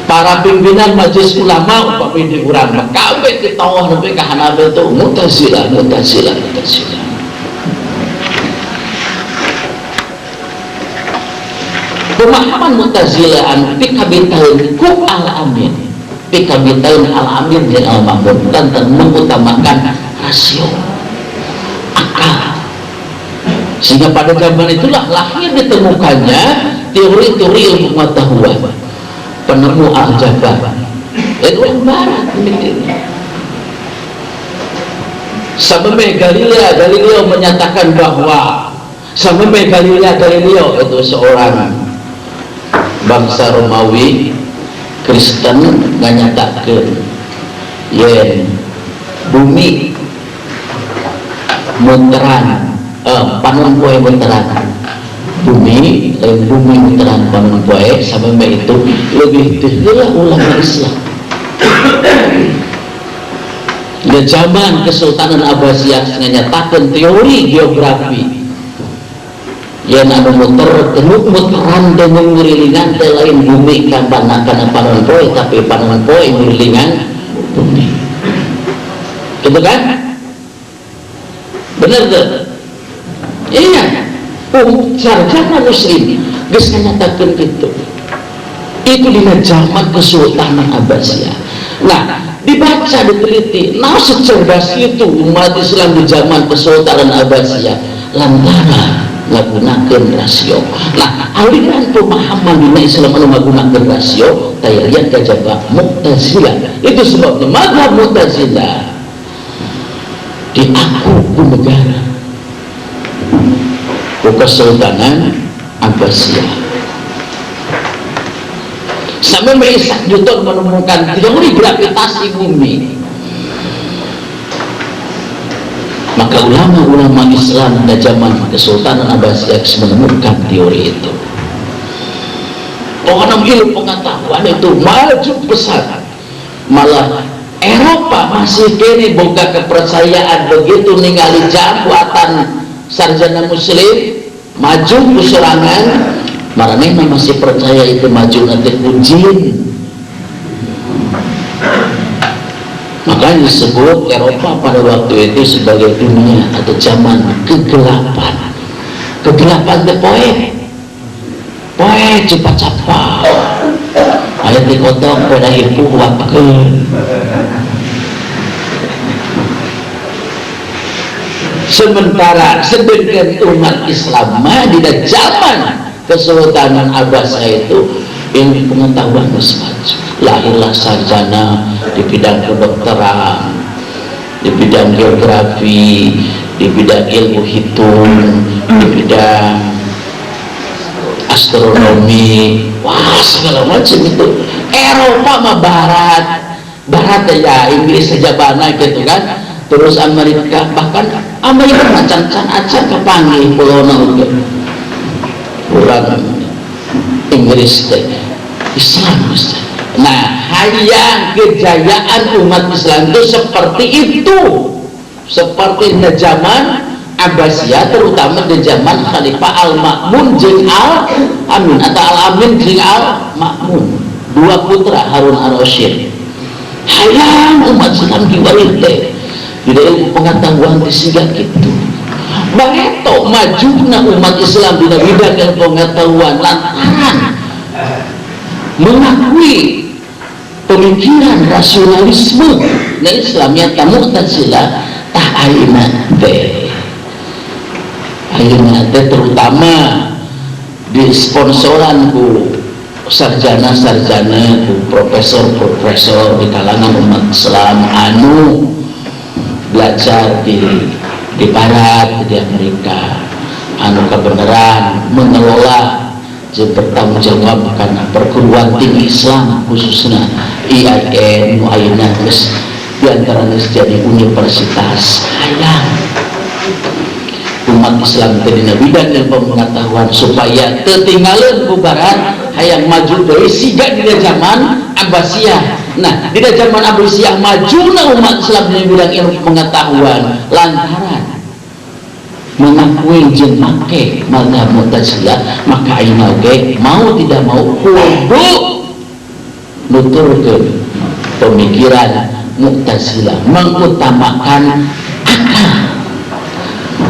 para pimpinan majelis ulama upami di urang kabeh ditawah nepi ka Hanafi itu Mu'tazilah. Pemahaman Mu'tazilah anu pikabitaeun ku Al-Amin, pikabitaeun Al-Amin jeung Al-Ma'mun tentang mengutamakan rasio akal, sehingga pada zaman itulah lahir ditemukannya teori-teori ilmu pengetahuan penemu Al-Jabar Edwin Barat sampai Galileo menyatakan bahwa sampai Galileo itu seorang bangsa Romawi Kristen nganyatakeun yen bumi muteran panon poe muteran bumi muteran panon poe sampai itu lebih tinggilah ulama Islam di zaman Kesultanan Abbasiyah nganyatakeun teori geografi yang anu muter tenuk muteran dan mengelilingan lain bumi karena panon poe tapi panon poe mengelilingan bumi, gitu kan? Bener tuh? Iya. Sarjana muslim geus nyatakeun gitu. Itu di zaman Kesultanan Abbasiyah. Nah, dibaca diteliti, nah secerdas itu umat Islam di zaman Kesultanan Abbasiyah lantaran menggunakan rasio. Nah, aliran pemahaman dunia Islam anu menggunakan rasio tayarian kajaba Mu'tazilah. Itu sebabnya mazhab Mu'tazilah diaku ku negara ku Kesultanan Abbasiyah. Sampai Isaac Newton menemukan teori gravitasi bumi. Maka ulama-ulama Islam pada zaman Kesultanan Abbasiyah menemukan teori itu. Orang ilmu pengetahuan itu maju besar. Malah Eropa masih kini boga kepercayaan begitu ningali buatan sarjana muslim maju keserangan, marane masih percaya itu maju nanti ujin. Makanya disebut Eropa pada waktu itu sebagai dunia atau zaman kegelapan. Kegelapan itu poe cepat-cepat ayat dikotok pada ibu waktu. Sementara sedangkan umat Islam di zaman Kesultanan Abbasiyah itu ilmu pengetahuan maju, lahirlah sarjana di bidang kedokteran, di bidang geografi, di bidang ilmu hitung, di bidang astronomi, wah segala macam itu. Eropa mah barat ya Inggris sejabana gitu kan, terus Amerika, bahkan Amerika macan-macan aja kepanggil pulau naut orang Inggris teh Islam. Nah, hayang kejayaan umat Islam itu seperti itu, seperti di zaman Abbasiyah, terutama di zaman Khalifah Al-Ma'mun jeung Al-Amin atau Al-Amin jeung Al-Ma'mun, dua putra Harun Ar-Rasyid. Hayang umat Islam diwalik teh di ilmu pengetahuan disingkat gitu. Bareto majuna umat Islam di bidang ilmu pengetahuan lantaran mengakui pemikiran rasionalisme na Islam yang Mu'tazilah tah ayeuna teh terutama di sponsoran ku sarjana-sarjana ku profesor-profesor di kalangan umat Islam anu belajar di barat, di Amerika, anu kebenaran mengelola yang bertanggung jawab karena perguruan tinggi Islam khususnya IAIN Muayyinah diantaranya jadi universitas. Hayang umat Islam tadi bidang ilmu pengetahuan supaya tertinggalan ku barat hayang maju dari siga di zaman Abbasiyah Nah, di zaman Abbasiyah majunya umat Islam di bidang ilmu pengetahuan lantaran mengakui jeung make mazhab Mu'tazilah, maka ayeuna oge mau tidak mau kudu nuturkeun pemikiran Mu'tazilah, mengutamakan akal,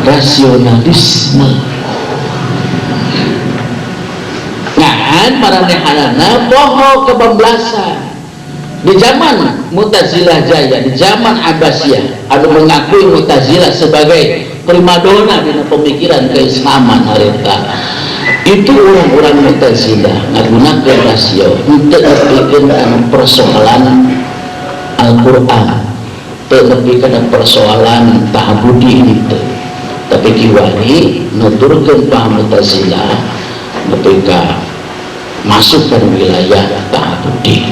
rasionalisme. Ngan maranehanana poho kebablasan di zaman Mu'tazilah jaya, di zaman Abbasiyah anu mengakui Mu'tazilah sebagai primadona di pemikiran keislaman harita. Itu orang-orang Mu'tazilah ngagunakeun rasio untuk nepikeun kana persoalan Al-Quran, tetapi kana persoalan ta'abudi itu. Tapi kiwani nuturkeun paham Mu'tazilah ketika masuk ke wilayah ta'abudi.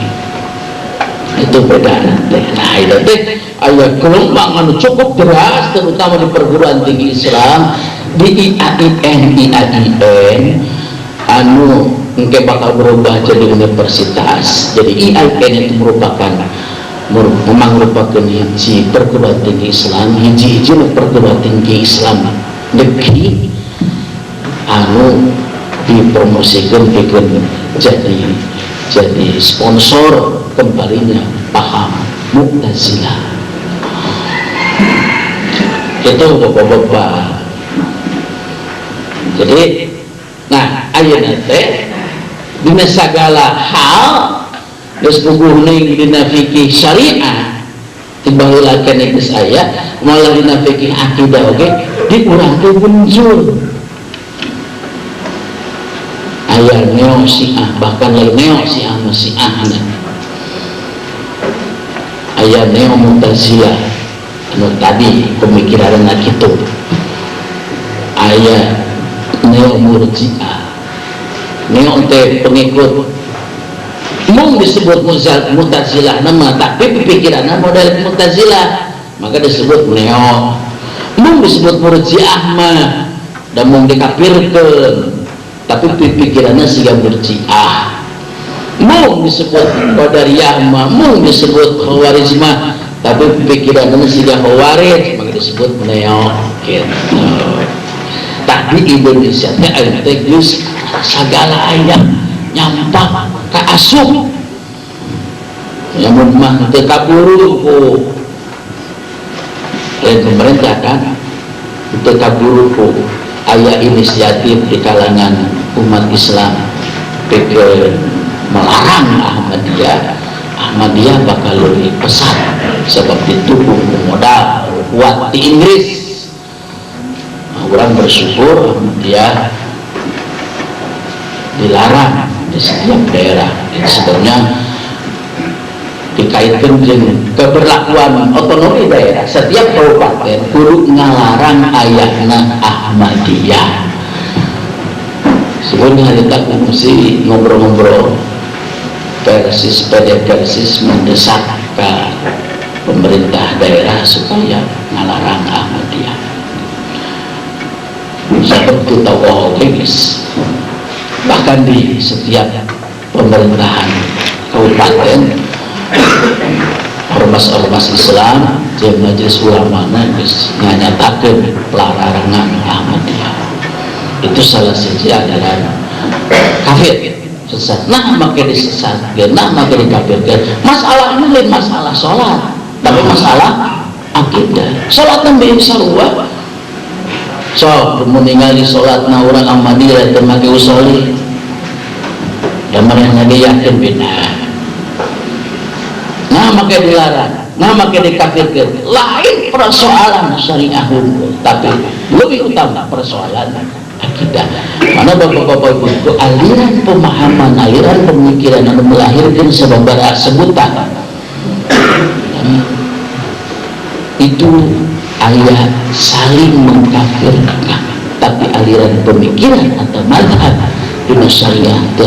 Itu beda nanti. Nah itu teh aya gelombang anu cukup deras terutama di perguruan tinggi Islam, di IAIN anu engke bakal berubah jadi universitas. Jadi IAIN itu memang merupakan hiji perguruan tinggi Islam, hiji perguruan tinggi Islam negeri anu dipromosikan bikin jadi sponsor kembalinya paham Mu'tazilah. Itu bapak-bapak. Jadi nah ayeuna teh dina sagala hal geus puguh ning dina fikih syariah tibaheulakeun geus aya, malah dina fikih akidah oge diurang teh bunjul. Aya neo Syiah, bahkan lain neo Syiah aya neo Mu'tazilah anu tadi pemikiranna kitu, aya neo Murji'ah. Neo teh pengikut mung disebut Mu'tazilah nama, tapi pikiranna model Mu'tazilah maka disebut neo. Mung disebut Murji'ah mah da mung dikafirkeun tapi pikirannya siga Murji'ah. Mung disebut Qadariyah mah, mung disebut Khawarij mah, tapi pikirannya siga Khawarij maka disebut neo gitu. Tadi Indonesia teh aya teh geus sagala aya nyampak ka asup. Ya mah teu kaburu ku pemerintah kan, teu kaburu ku aya inisiatif di kalangan umat Islam pikir melarang Ahmadiyah bakal lebih pesat sebab dituduh modal kuat di Inggris. Nah, orang bersyukur Ahmadiyah dilarang di setiap daerah. Ini sebenarnya dikaitkan dengan keberlakuan otonomi daerah. Setiap kabupaten kudu ngalarang ayahna Ahmadiyah. Sebenarnya kita mesti ngobrol-ngobrol Persis mendesak ke pemerintah daerah supaya ngalarang Ahmadiyah. Seperti tahu guys, bahkan di setiap pemerintahan kabupaten ormas-ormas Islam jeung majelis ulama nyatakeun pelarangan Ahmadiyah. Itu salah satu adalah kafir, sesat. Nah maka disesatkeun, nah maka dikafirkeun. Masalahnya lain masalah sholat, tapi masalah akidah. Sholat nembe sarua. So, ningali sholatna urang Ahmadiyah teu make usolli. Dan mereka yakin benar. Nah maka dilarang, nah maka dikafirkan. Lain persoalan syariah hukum, tapi lebih utama persoalan akidah. Mana bapak-bapak ibu aliran pemahaman, aliran pemikiran yang melahirkan sababaraha sebutan itu ayat saling mengkafirkan, tapi aliran pemikiran atau mazhab di syariah itu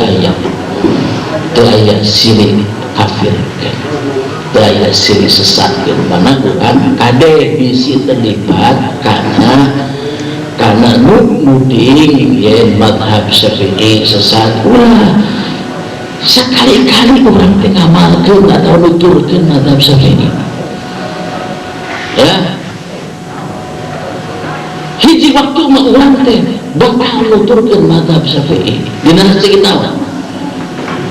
ayat silih kafirkan, daya sini sesatkan. Mana bukan kade bisi terlibat karena nuding ya mazhab Syafi'i sesat. Wah sekali-kali orang teh ngamalkeun atau nuturkeun mazhab Syafi'i. Ya, hiji waktu mah urang teh bakal nuturkeun mazhab Syafi'i dina saginaon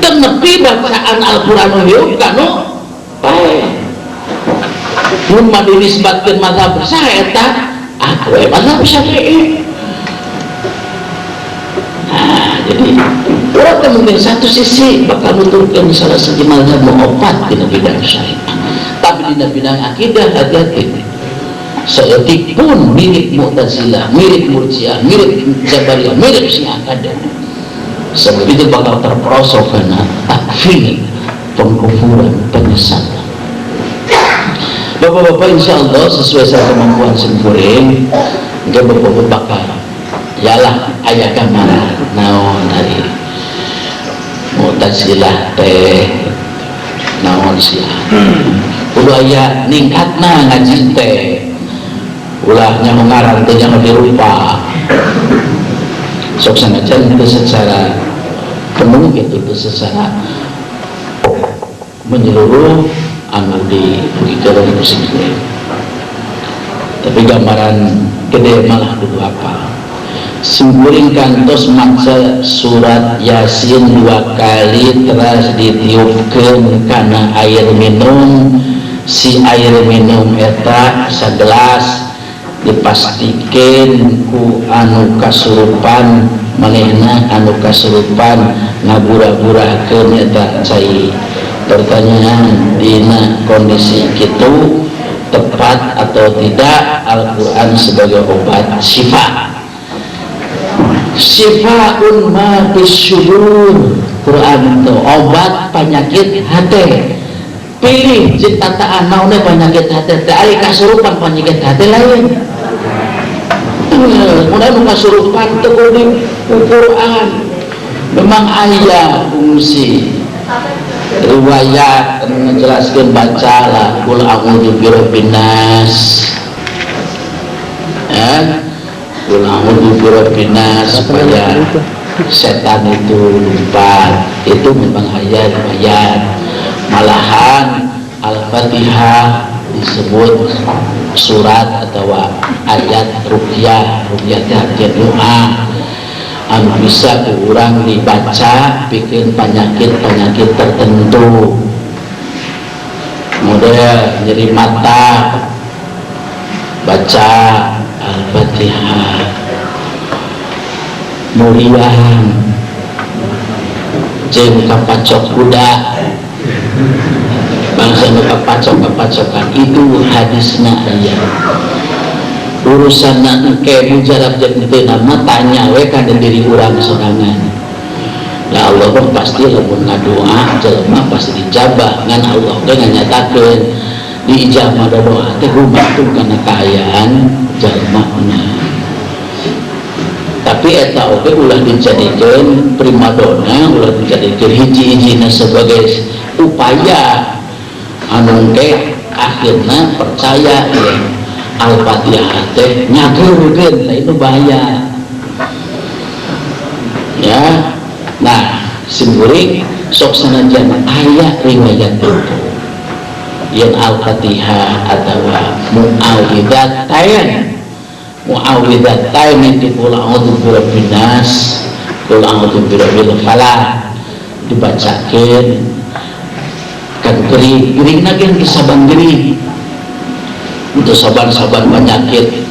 teu nepi bacaan Al-Qur'an ieu kanu mun dinisbatkeun mazhab saha eta aku mazhab Syafi'i. Nah, jadi urang teh mungkin satu sisi bakal nuturkeun salah siji mazhab opat dina bidang syariah, tapi dina bidang akidah hati-hati. Seetik pun mirip Mu'tazilah, mirip Murji'ah, mirip Jabariyah, mirip Syiah ada. Sebab itu bakal terperosok karena takfir, pengkufuran, penyesatan. Bapak-bapak insya Allah sesuai sama kemampuan sempurna, enggak bapak-bapak bakal yalah ayah gambaran naon dari Mu'tazilah teh naon Syiah. Udah aya ningkatna ngaji teh. Ulahnya mengarang teh jangan dirupa sok sanajan itu secara penuh gitu, itu secara menyeluruh anu di pikiran itu sendiri, tapi gambaran gede malah dulu apa simpuling kantos maca surat Yasin 2 kali terus ditiupkeun karena air minum, si air minum eta sagelas dipastikan ku anu kasurupan manehna anu kasurupan ngabura-burakeun eta cai. Pertanyaan dina kondisi kitu tepat atau tidak Al-Qur'an sebagai obat syifa. Syifaun ma bisyudur, Qur'an itu obat penyakit hati. Pilih ciptaan naonnya penyakit hati teh ari kasurupan penyakit hati lain. Mudah kasurupan teu di Quran memang aya fungsi riwayat menjelaskan bacalah qul a'udzu birabbin nas ya qul a'udzu birabbin nas supaya setan itu lupa. Itu memang aya riwayat, malahan Al-Fatihah disebut surat atau ayat ruqyah teh doa anu bisa kurang dibaca bikin penyakit tertentu, model nyeri mata baca Al-Fatihah, murian jeung kapacok kuda bangsa nu kapacok-kapacokan itu hadisna aya. Urusan engke mujarab jeung teu nama tanya we ka diri urang sorangan. Ya Allah pasti lamun ngadoa jelema pasti dijabah ngan Allah teh nganyatakeun diijabah doa teh gumantung kana kaayaan jelema. Tapi eta oge ulah dijadikeun primadona, ulah dijadikeun hiji-hijina sebagai upaya anu teh akhirna percaya ya Al-Fatihah teh nyageurkeun lain nu bahaya ya. Nah simkuring sok sanajan aya riwayat itu yang Al-Fatihah atawa mu'awwidzatain itu qul a'udzu birabbin nas qul a'udzu birabbil falaq dibacakeun kan gering lagi saban gering untuk saban-saban penyakit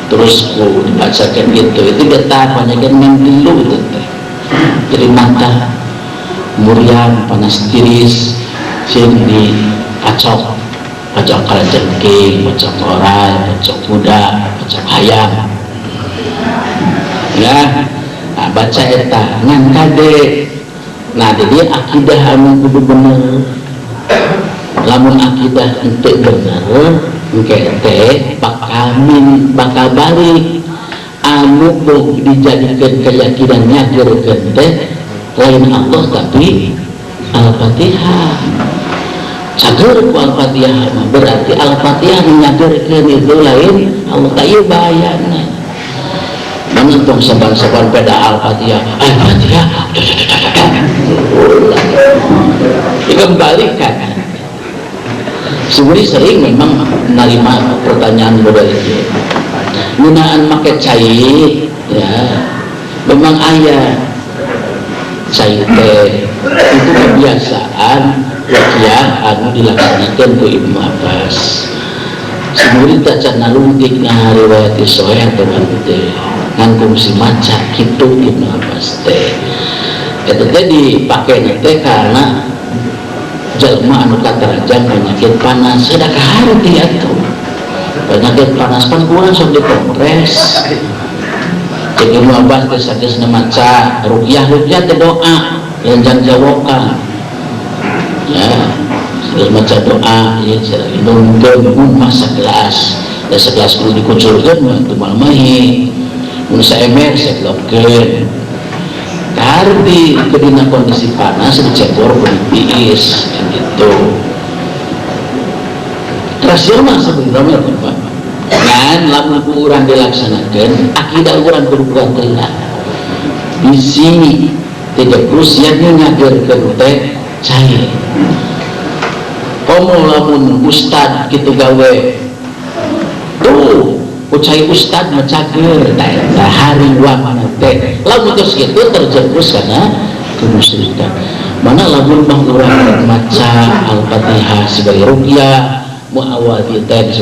terus dibacakan gitu. Itu getah penyakit mentilu itu teh jadi mata murian panas tiris sing dipacok kalajengking, pacok oral, pacok kuda, pacok hayam ya. Nah, baca eta ngan kade. Nah jadi akidah anu kudu bener. Lamun akidah ente bener engke teh bakal balik anu dijadikan keyakinan nyageurkeun teh lain Allah tapi Al-Fatihah. Cager ku Al-Fatihah berarti Al-Fatihah nyageurkeun itu lain Allah. Ta ieu bahayana menentung saban-saban peda Al-Fatihah Al-Fatihah dikembalikan. Sebenarnya sering memang menerima pertanyaan model itu gunaan make cai ya memang ayah cai teh itu kebiasaan ruqyah anu dilaksanakan ku Ibnu Abbas. Sebenarnya tak cana luntik ngariwayat soeh teman teh nganggung si maca gitu Ibnu Abbas teh itu teh dipakai teh karena jalma anu katarajang penyakit panas ada kaharti atuh penyakit panas pan kurang sok dikompres. Jadi Ibnu Abbas teh sageusna maca ruqyah teh doa yang jawokan ya sambil maca doa ya nungkeun masa gelas da segelas kudu dikucurkeun teu mal mahi mun saemer sagelopkeun karti kedina kondisi panas dicebor ku tiis gitu rasional sebenarnya Pak kan lamun urang dilaksanakeun akidah urang kudu buat telah bisi tidak krusiannya ngajarkeun teh cai komo lamun ustad gitu gawe tuh ucai ustad macageun da hariwang teh lamun geus kitu terjerumus kana kemusyrikan mana lamun mah urang maca Al-Fatihah sebagai ruqyah muawwidzatain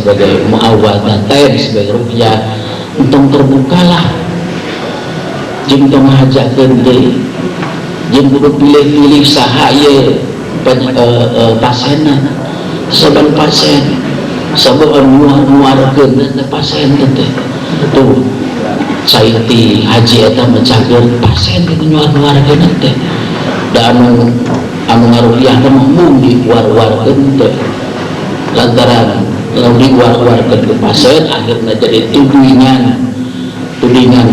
sebagai ruqyah untung terbukalah jeung tong ngajakeun deui jeung kudu pilih-pilih saha ieu pasienna saban pasien sabab nuarkeun pasien teh tuh saeuti haji eta mencageun pasien kitu nuarkeun teh da anu ngaruqyah teh mung diwar-warkeun teh lantaran lamun diwar-warkeun ke pasien akhirna jadi tudingan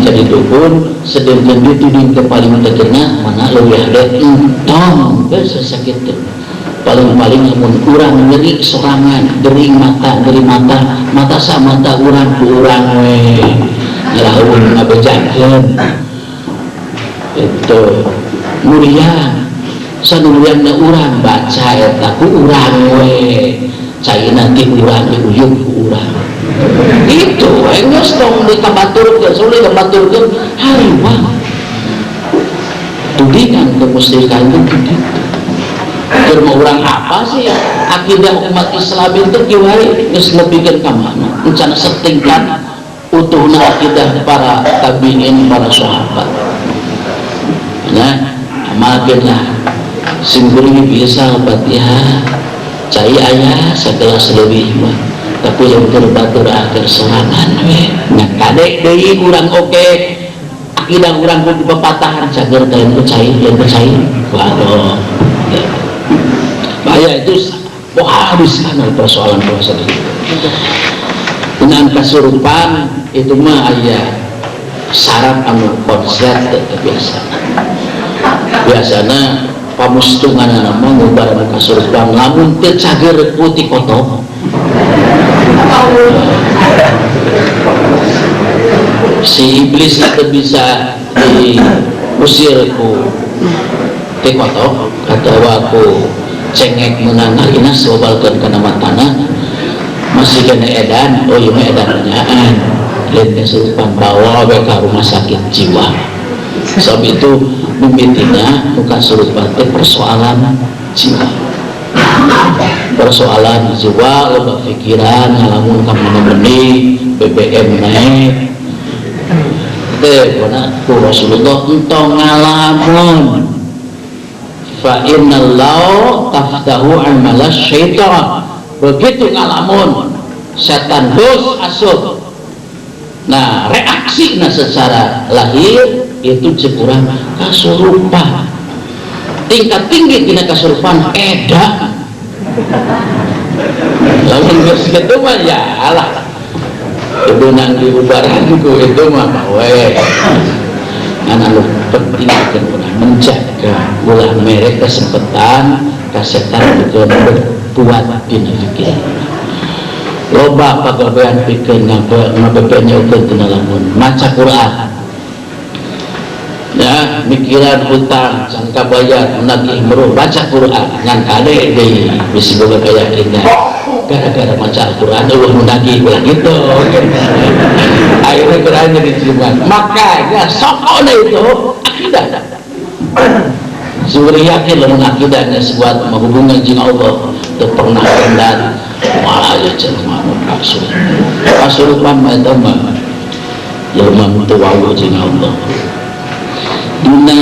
jadi dukun sedangkan dituding ke paling terkena mana leuwih hade entong geus sakit teh paling-paling lamun urang nyeri sorangan gering mata sa mata urang ku urang we lamun ngabejakeun itu muriang sanuriangna urang baca eta ku urang we cai nanti urang diuyuh ku urang itu geus tong dikabaturkeun sulit dikabaturkeun hariwang tudingan kemusyrikan itu keur mau urang apa sih akidah umat Islam itu kiwari geus lebihkeun ka mana rencana setingkat utuhna akidah para tabi'in para sahabat nah amalkeunlah simkuring bisa Al-Fatihah cai aya sagelas leuwih mah tapi yang terbatur akhir serangan we nya kadek deui urang oke akidah urang kudu bepatahan cager teh cai yang cai waduh bahaya itu habiskan persoalan puasa itu dengan kesurupan itu mah aya syarat anu konsep biasana pamustungan nama ngubaran kesurupan lamun teu cager putih kotor si iblis itu bisa diusir ku tikotok atau aku cengek menang inas sobalkan ke nama tanah masih kena edan oh iya edan nyaan lain kesurupan bawa ke rumah sakit jiwa sebab itu mimitinya bukan surupan itu persoalan jiwa loba pikiran ngalamun kamu beli BBM naik teh karena Rasulullah entong ngalamun fa innallahu taftahu amalas syaitan begitu ngalamun setan dos asup nah reaksinya secara lahir itu cekurang kasurupan tingkat tinggi tina kasurupan edan lamun geus kitu mah ya alah kudu nang diubaran ku itu mah we anu penting kudu menjaga ulah merek kesempatan kasetan betul berbuat dina pikiran loba pagawean pikeun ngabebenyokeun tina lamun maca Quran ya mikiran hutang sangka bayar menagih meruh baca Quran ngan kade di bisi boga keyakinan gara-gara baca Al-Quran Allah menagih ulah gitu akhirnya Qurannya diterima. Makanya sokona itu akidah sebenarnya yakin lamun akidahnya sebuah menghubungkan jin Allah itu pernah kendan malah aja jelma kasurut mama itu mah jelma itu wawu jin Allah dina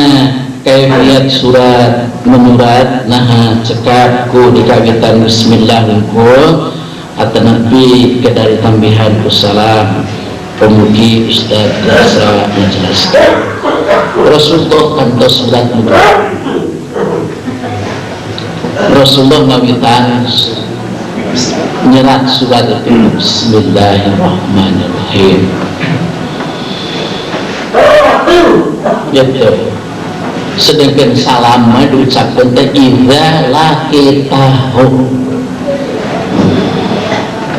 kayak lihat surat menurat nah cekapku di kawitan bismillahirrahmanirrahim atau nabi ke dari tambihan salam pemuji Ustaz Rasa menjelaskan Rasulullah kantos surat menurat Rasulullah ngawitan nyerat surat itu bismillahirrahmanirrahim gitu. Sedangkan salam diucapkan teh idza laqitahu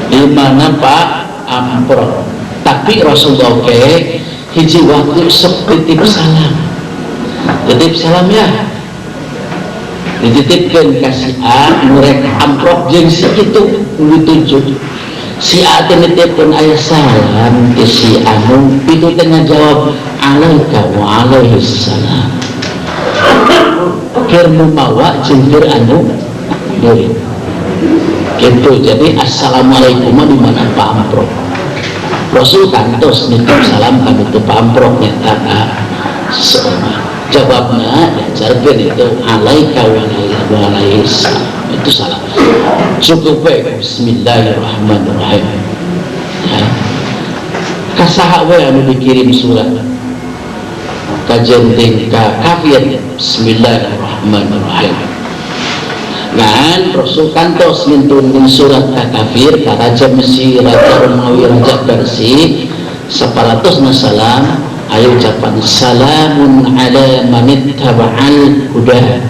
di mana Pak Amro tapi Rasulullah ke hiji waktu sok titip salam ya dititipkan kasih A murek amprok jeung si itu ditunjuk si A teh nitipkeun aya salam ke si anu itu teh ngajawab alaika wa alaihis salam keur mawa jeung keur anu deui gitu. Jadi assalamualaikum di mana Pak Amprok Rasul kantos nitip salam ka itu Pak Amprok nyata jawabnya jargon itu alaika wa alaihis salam itu salah cukup baik bismillahirrahmanirrahim ya. Kasaha we anu dikirim surat kajen tingka kafir bismillahirrahmanirrahim ngan Rasul kantos ngintun surat kafir ka Raja Mesir Raja Romawi Raja Persia 100 salam ayo ucapan salamun ala manittaba'al huda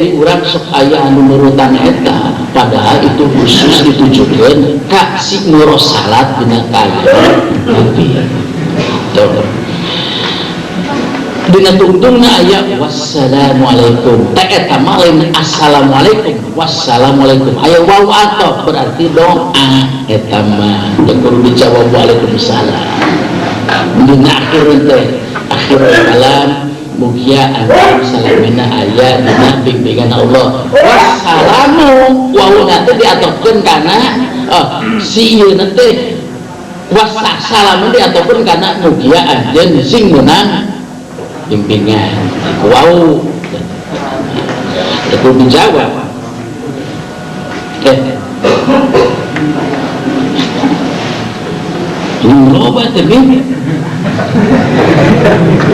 di urang sok aya anu nurutan eta padahal itu khusus ditujukeun ka si ngurus salat dina kalian nabi dina tungtungna aya wassalamualaikum teh eta mah lain assalamualaikum wassalamualaikum aya waw atof berarti doa eta mah teu kudu dijawab waalaikumsalam dina akhir kalam mugia anu salamina aya dina bimbingan Allah wassalamu wawuna teh diatofkeun kana si ieu teh wassalamu diatofkeun kana mugia anjeun sing meunang bimbingan wow itu dijawab loba teh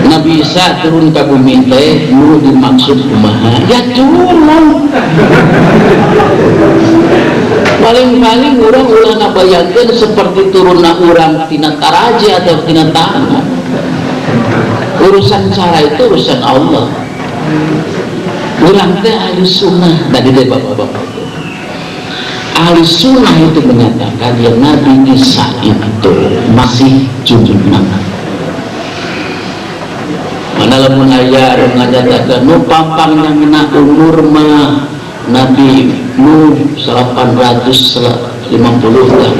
Nabi Isa turun ke bumi teh nu dimaksud kumaha ya turun paling-paling orang ulah ngabayangkeun seperti turunna urang tina taraja atau tina tanah urusan cara itu urusan Allah urang teh ahli sunnah tadi deh bapak-bapak ahli sunnah itu menyatakan yang Nabi Isa itu masih junjungan mana lamun aya ngajatakeun nu pampangna ngena umur mah Nabi Nuh 850 tahun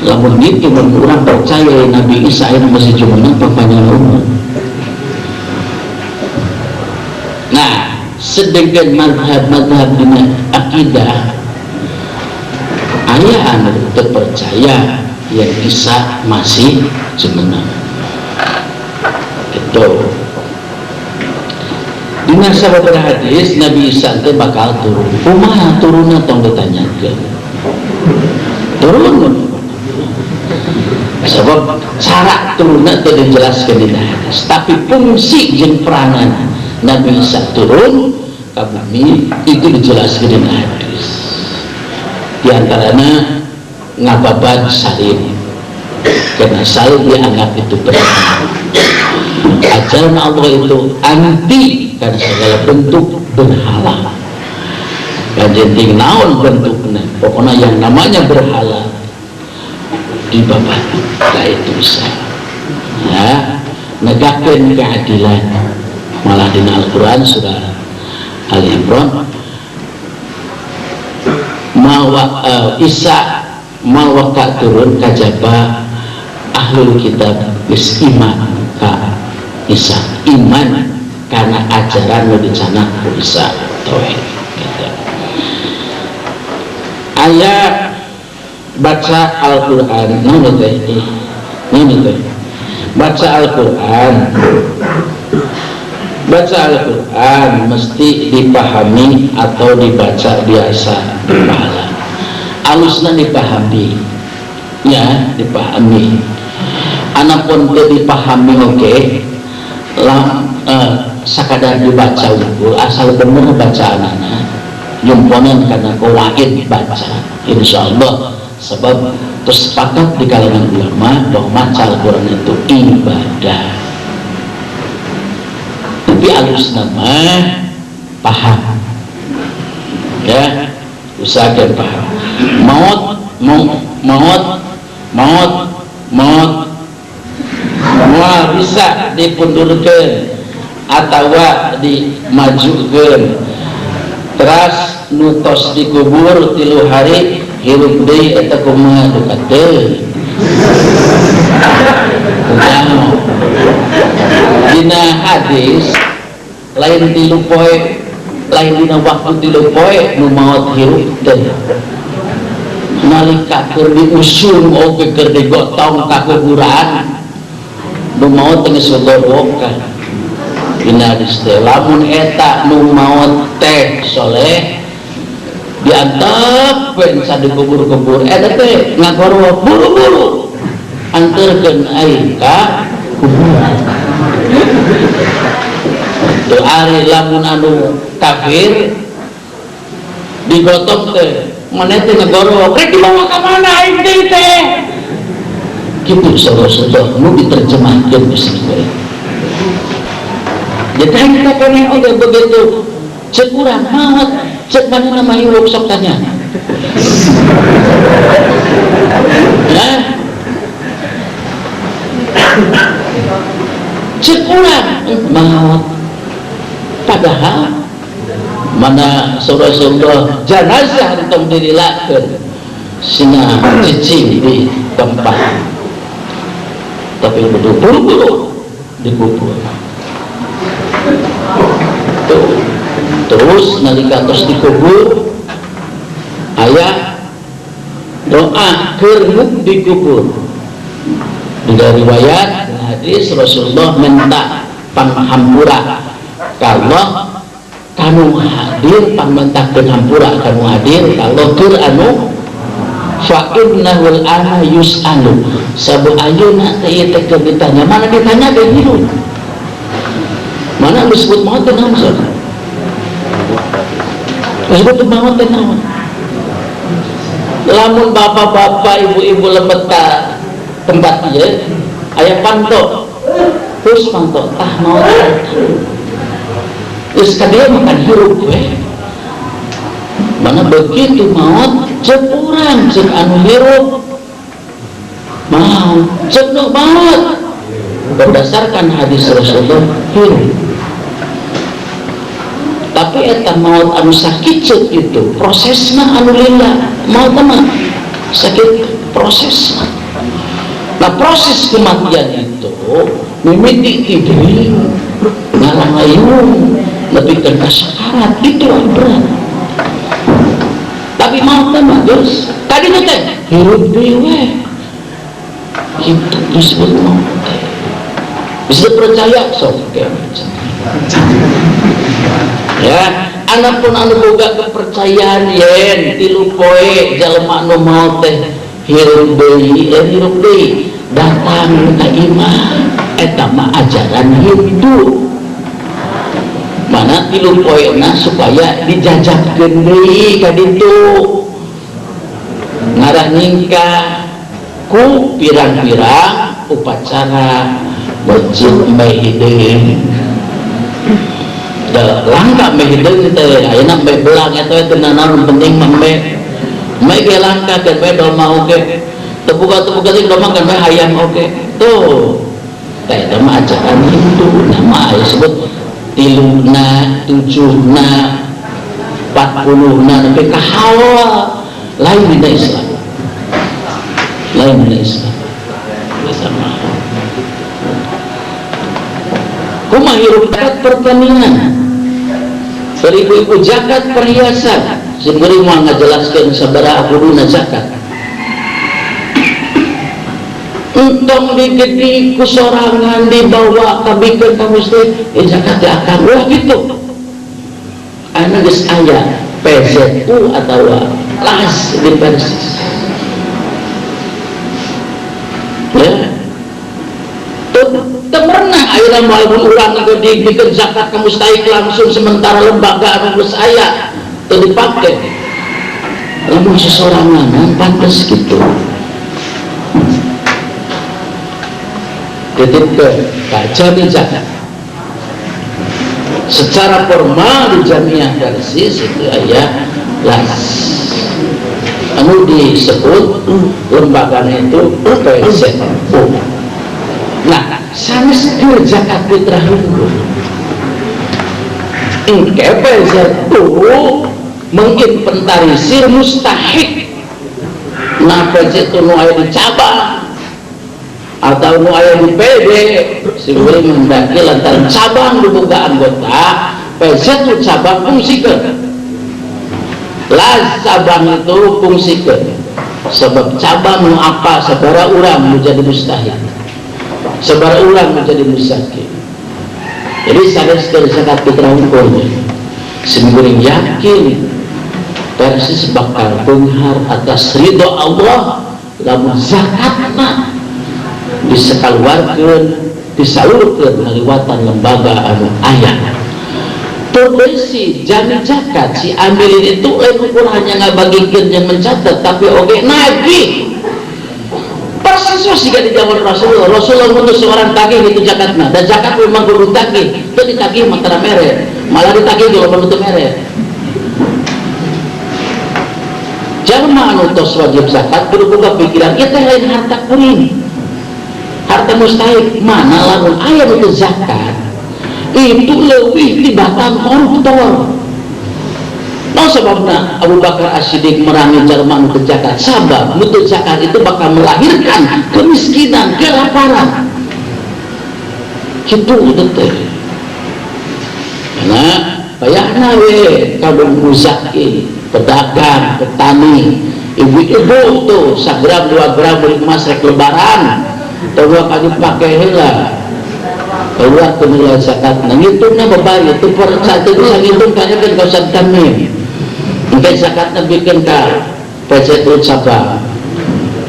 lamun gitu urang percaya Nabi Isa itu masih junjungan pampangna umur. Nah sedangkan madhab dina akidah ayah anu terpercaya yang Isa masih jenengan gitu. Di masa beberapa hadis Nabi Isa itu bakal turun kumaha turunnya tong ditanyakeun turun sebab cara turunnya itu dijelaskan di hadis tapi fungsi jeung peranan Nabi Isa turun ke bumi itu dijelaskan di hadis di antaranya ngababan salib karena salib dianggap itu berat ajaran Allah itu anti karena segala bentuk berhala dan jenting naon bentuknya pokoknya yang namanya berhala dibabat nah itu bisa ya negakeun keadilan. Malah dina Al-Qur'an surah Ali Imran Isa mawaka turun kajaba ahlul kitab wis iman ka Isa, iman karena ajaran nu dicana ku Isa tauhid gitu. Aya baca Al-Qur'an baca Al-Qur'an mesti dipahami atau dibaca biasa dipahala. Alusna dipahami, ya dipahami. Anapun teu dipahami oke, sakadar dibaca unggul asal bener bacaanana yumponan karena kawaid baca insyaallah. Sebab terus sepakat di kalangan ulama bahwa maca Al-Qur'an itu ibadah. Tapi alus nama paham, ya usahakan paham. Maut bisa dipundurkan atau dimajukan. Teras nutos dikubur 3 hari hirup deui eta kumaha dekat deui. Dina hadis lain 3 poe, lain dina waktu 3 poe nu maot hirup teh. Nalika keur diusung oge keur digotong ka kuburan nu maot teh geus gogokan. Dina hadis teh lamun eta nu maot teh soleh diantepkeun sa dikubur-kubur eta teh ngagoro buru-buru anterkeun aing ka kuburan. Teu ari lamun anu kafir digotong teh maneh teh ngagoro rek dibawa ka mana aing teh kitu saudara-saudara nu diterjemahkeun bismillah. Jadi kita kena oke begitu cek urang maut cek mana nama hirup sok tanya ya cek urang maut padahal mana saudara-saudara jenazah entong dirilakeun sina cicing di tempat tapi buru-buru dikubur. Terus nalika tos dikubur aya doa keur dikubur. Di riwayat hadis Rasulullah minta panghampura kalau kamu hadir pamentakeun hampura kamu hadir kalau keur anu fa innahul ana yus'alu sabu ayeuna teh teh keur ditanya mana ditanya ge hidup mana disebut maut teh naon saudara disebut maut teh naon lamun bapak-bapak ibu-ibu lembet ka tempat ieu aya panto terus panto tah maut geus ka dieu makan hirup we mana begitu maut cek urang cek anu hirup maut cek nu maut berdasarkan hadis Rasulullah hirup. Tapi eta maut anu sakit cek itu prosesna anu lila maut mah sakit prosesna. Nah proses kematian itu mimiti tidih ngalangayung lebih ke sakarat itu berat. Tapi maut mah geus tadi teh hirup dewe itu disebut maut. Bisa percaya sok ya anapun anu boga kepercayaan yen 3 poe jalema anu maot teh hirup deui datang ka iman eta mah ajaran hidup mana 3 poena supaya dijajakeun deui ka ditu ngarah ningkah ku pirang-pirang upacara wajib mehidin langka mehidin teh ayeuna meh belang eta teh naon penting mah meh ge langka kan meh dol mah oge tebuka teh dol mah kan meh hayang oge tuh teh nama ajaran Hindu, nama disebut 3, 7, 40 tapi kahawa lain dina Islam, lain dina Islam. Sama kumaha hirup zakat pertanian, seribu-ibu zakat perhiasan, sembari mau ngajelaskan sabaraha kuduna zakat. Entong digedi kusorangan dibawa kabikeun ka masjid, zakat teh akan wah gitu. Anu geus aya PZU atau las di Persis. Ya. Teu pernah ayeuna mah urang dikeun zakat ka mustahik langsung sementara lembaga anu geus aya teu dipake. Lamun sesorangan pantes kitu. Titipkeun ka jami zakat. Secara formal di Jamiah Persis itu aya las. Anu disebut lembaganya itu PZU. Nah, sanes zakat fitrah unggul. Engke PZU menginventarisir mustahik. Nah, PZU nu aya di cabang atau nu aya di PD sehingga mendaki lantaran cabang dibuka anggota PZU cabang fungsikeun. Las cabang itu fungsikeun sebab cabang nu apa sabara urang menjadi mustahik, sabara urang menjadi musaki. Jadi sanes keur zakat fitrah unggul sembeuring yakin Persis bakal benghar atas ridho Allah lamun zakatna disekaluarkeun disalurkeun ngaliwatan lembaga anu aya. Polisi jami zakat si amilin itu ukur hanya ngabagikeun yang mencatat tapi oge nagih. Persis jika di zaman Rasulullah ngutus seorang tagih itu zakatna dan zakat memang kudu tagih, itu ditagih mantara mere, malah ditagih kalau menutup mere. Jalma anu tos wajib zakat kudu boga pikiran ieu teh lain harta kuring. Harta mustahik mana lamun aya nu zakat itu leuwih tibatan koruptor. Nah sebabna Abu Bakar As-Siddiq merangi jalma nu zakat, sabab nuntut zakat itu bakal melahirkan kemiskinan, kelaparan. Kitu teh. Karena bayarna we kabung muzaki, pedagang, petani, ibu-ibu tuh 1 gram 2 gram beli emas rek lebaran. Tahu kali pakai heula keluar ke nilai zakat nah ngitungnya berbalik itu per satu bisa ngitung kayaknya kan kau sadkan nih mungkin zakatnya bikin ke PZU cabang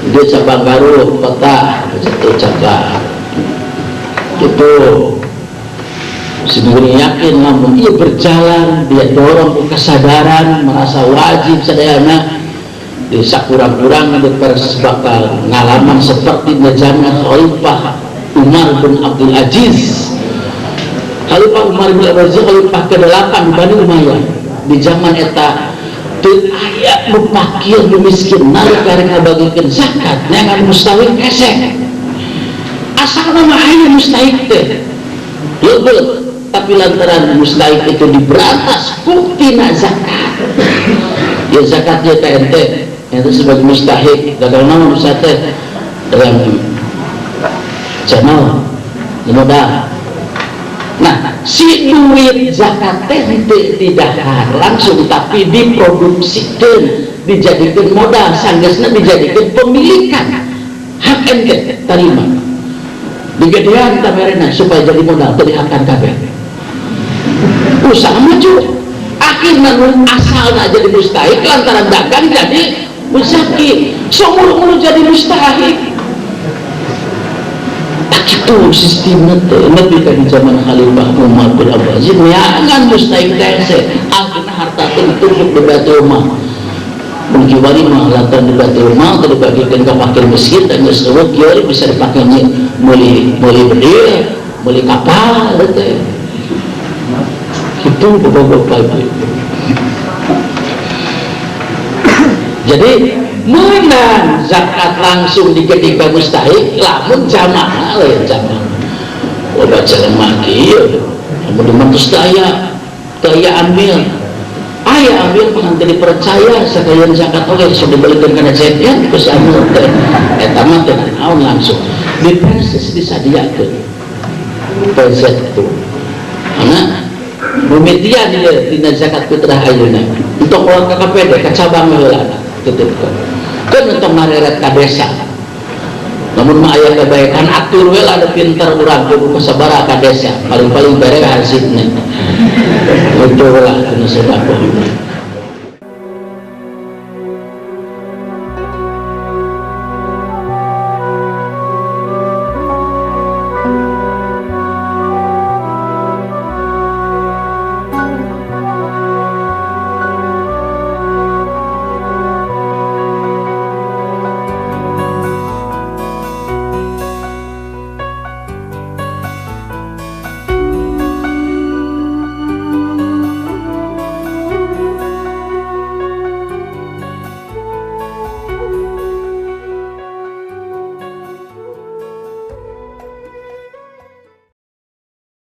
dia cabang Garut kota PZU cabang itu sendiri yakin namun ia berjalan dia dorong kesadaran merasa wajib sadayana di sakurang-kurang di Persis bakal ngalaman seperti zaman Khalifah Umar bin Abdul Aziz. Khalifah Umar bin Abdul Aziz Khalifah ke-8 dibanding Umayyah di zaman eta teu aya nu fakir nu miskin nalika karek ngabagikeun zakat neangan mustahik esek asalna mah aya mustahik teh leubeut tapi lantaran mustahik itu diberantas buktina zakat ya zakatnya teh ente itu sebagai mustahik gagal nama teh dengan channel modal. Nah si duit zakat teh tidak langsung tapi diproduksikan dijadikan modal sanggeusna dijadikan pemilikan hak ente terima digedean tamerena supaya jadi modal tadi akan kabeh usaha maju akhirnya asalnya jadi mustahik lantaran dagang jadi musaki somur-mur jadi mustahik tak itu sistemnya lebih dari zaman Khalifah Umar bin Abdul Aziz neangan mustahik tese akhirnya harta itu ditumpuk di Baitul Mal mungkin wali mah lantaran di Baitul Mal dibagikan ke fakir miskin dan sesuatu kieu bisa dipakai beli bedil beli kapal gitu itu bapak-bapak ibu. Jadi menang zakat langsung diketika mustahik lamun jamaah lain jamaah baca lemaki ya kemudian terus daya ambil ambil pengantin dipercaya sekalian zakat oke sudah dibalikan karena zakat terus ambil tamat dengan awal langsung di persis disadiakan PZ itu karena bumitian dia dina zakat fitrah ayeuna untuk orang KKPD kacabang heula titipkeun kan untuk mareret ka desa namun mah aya kebaikan atur we ada pintar urang kudu sabaraha ka desa paling-paling bere hasilna itu lah kana sedekah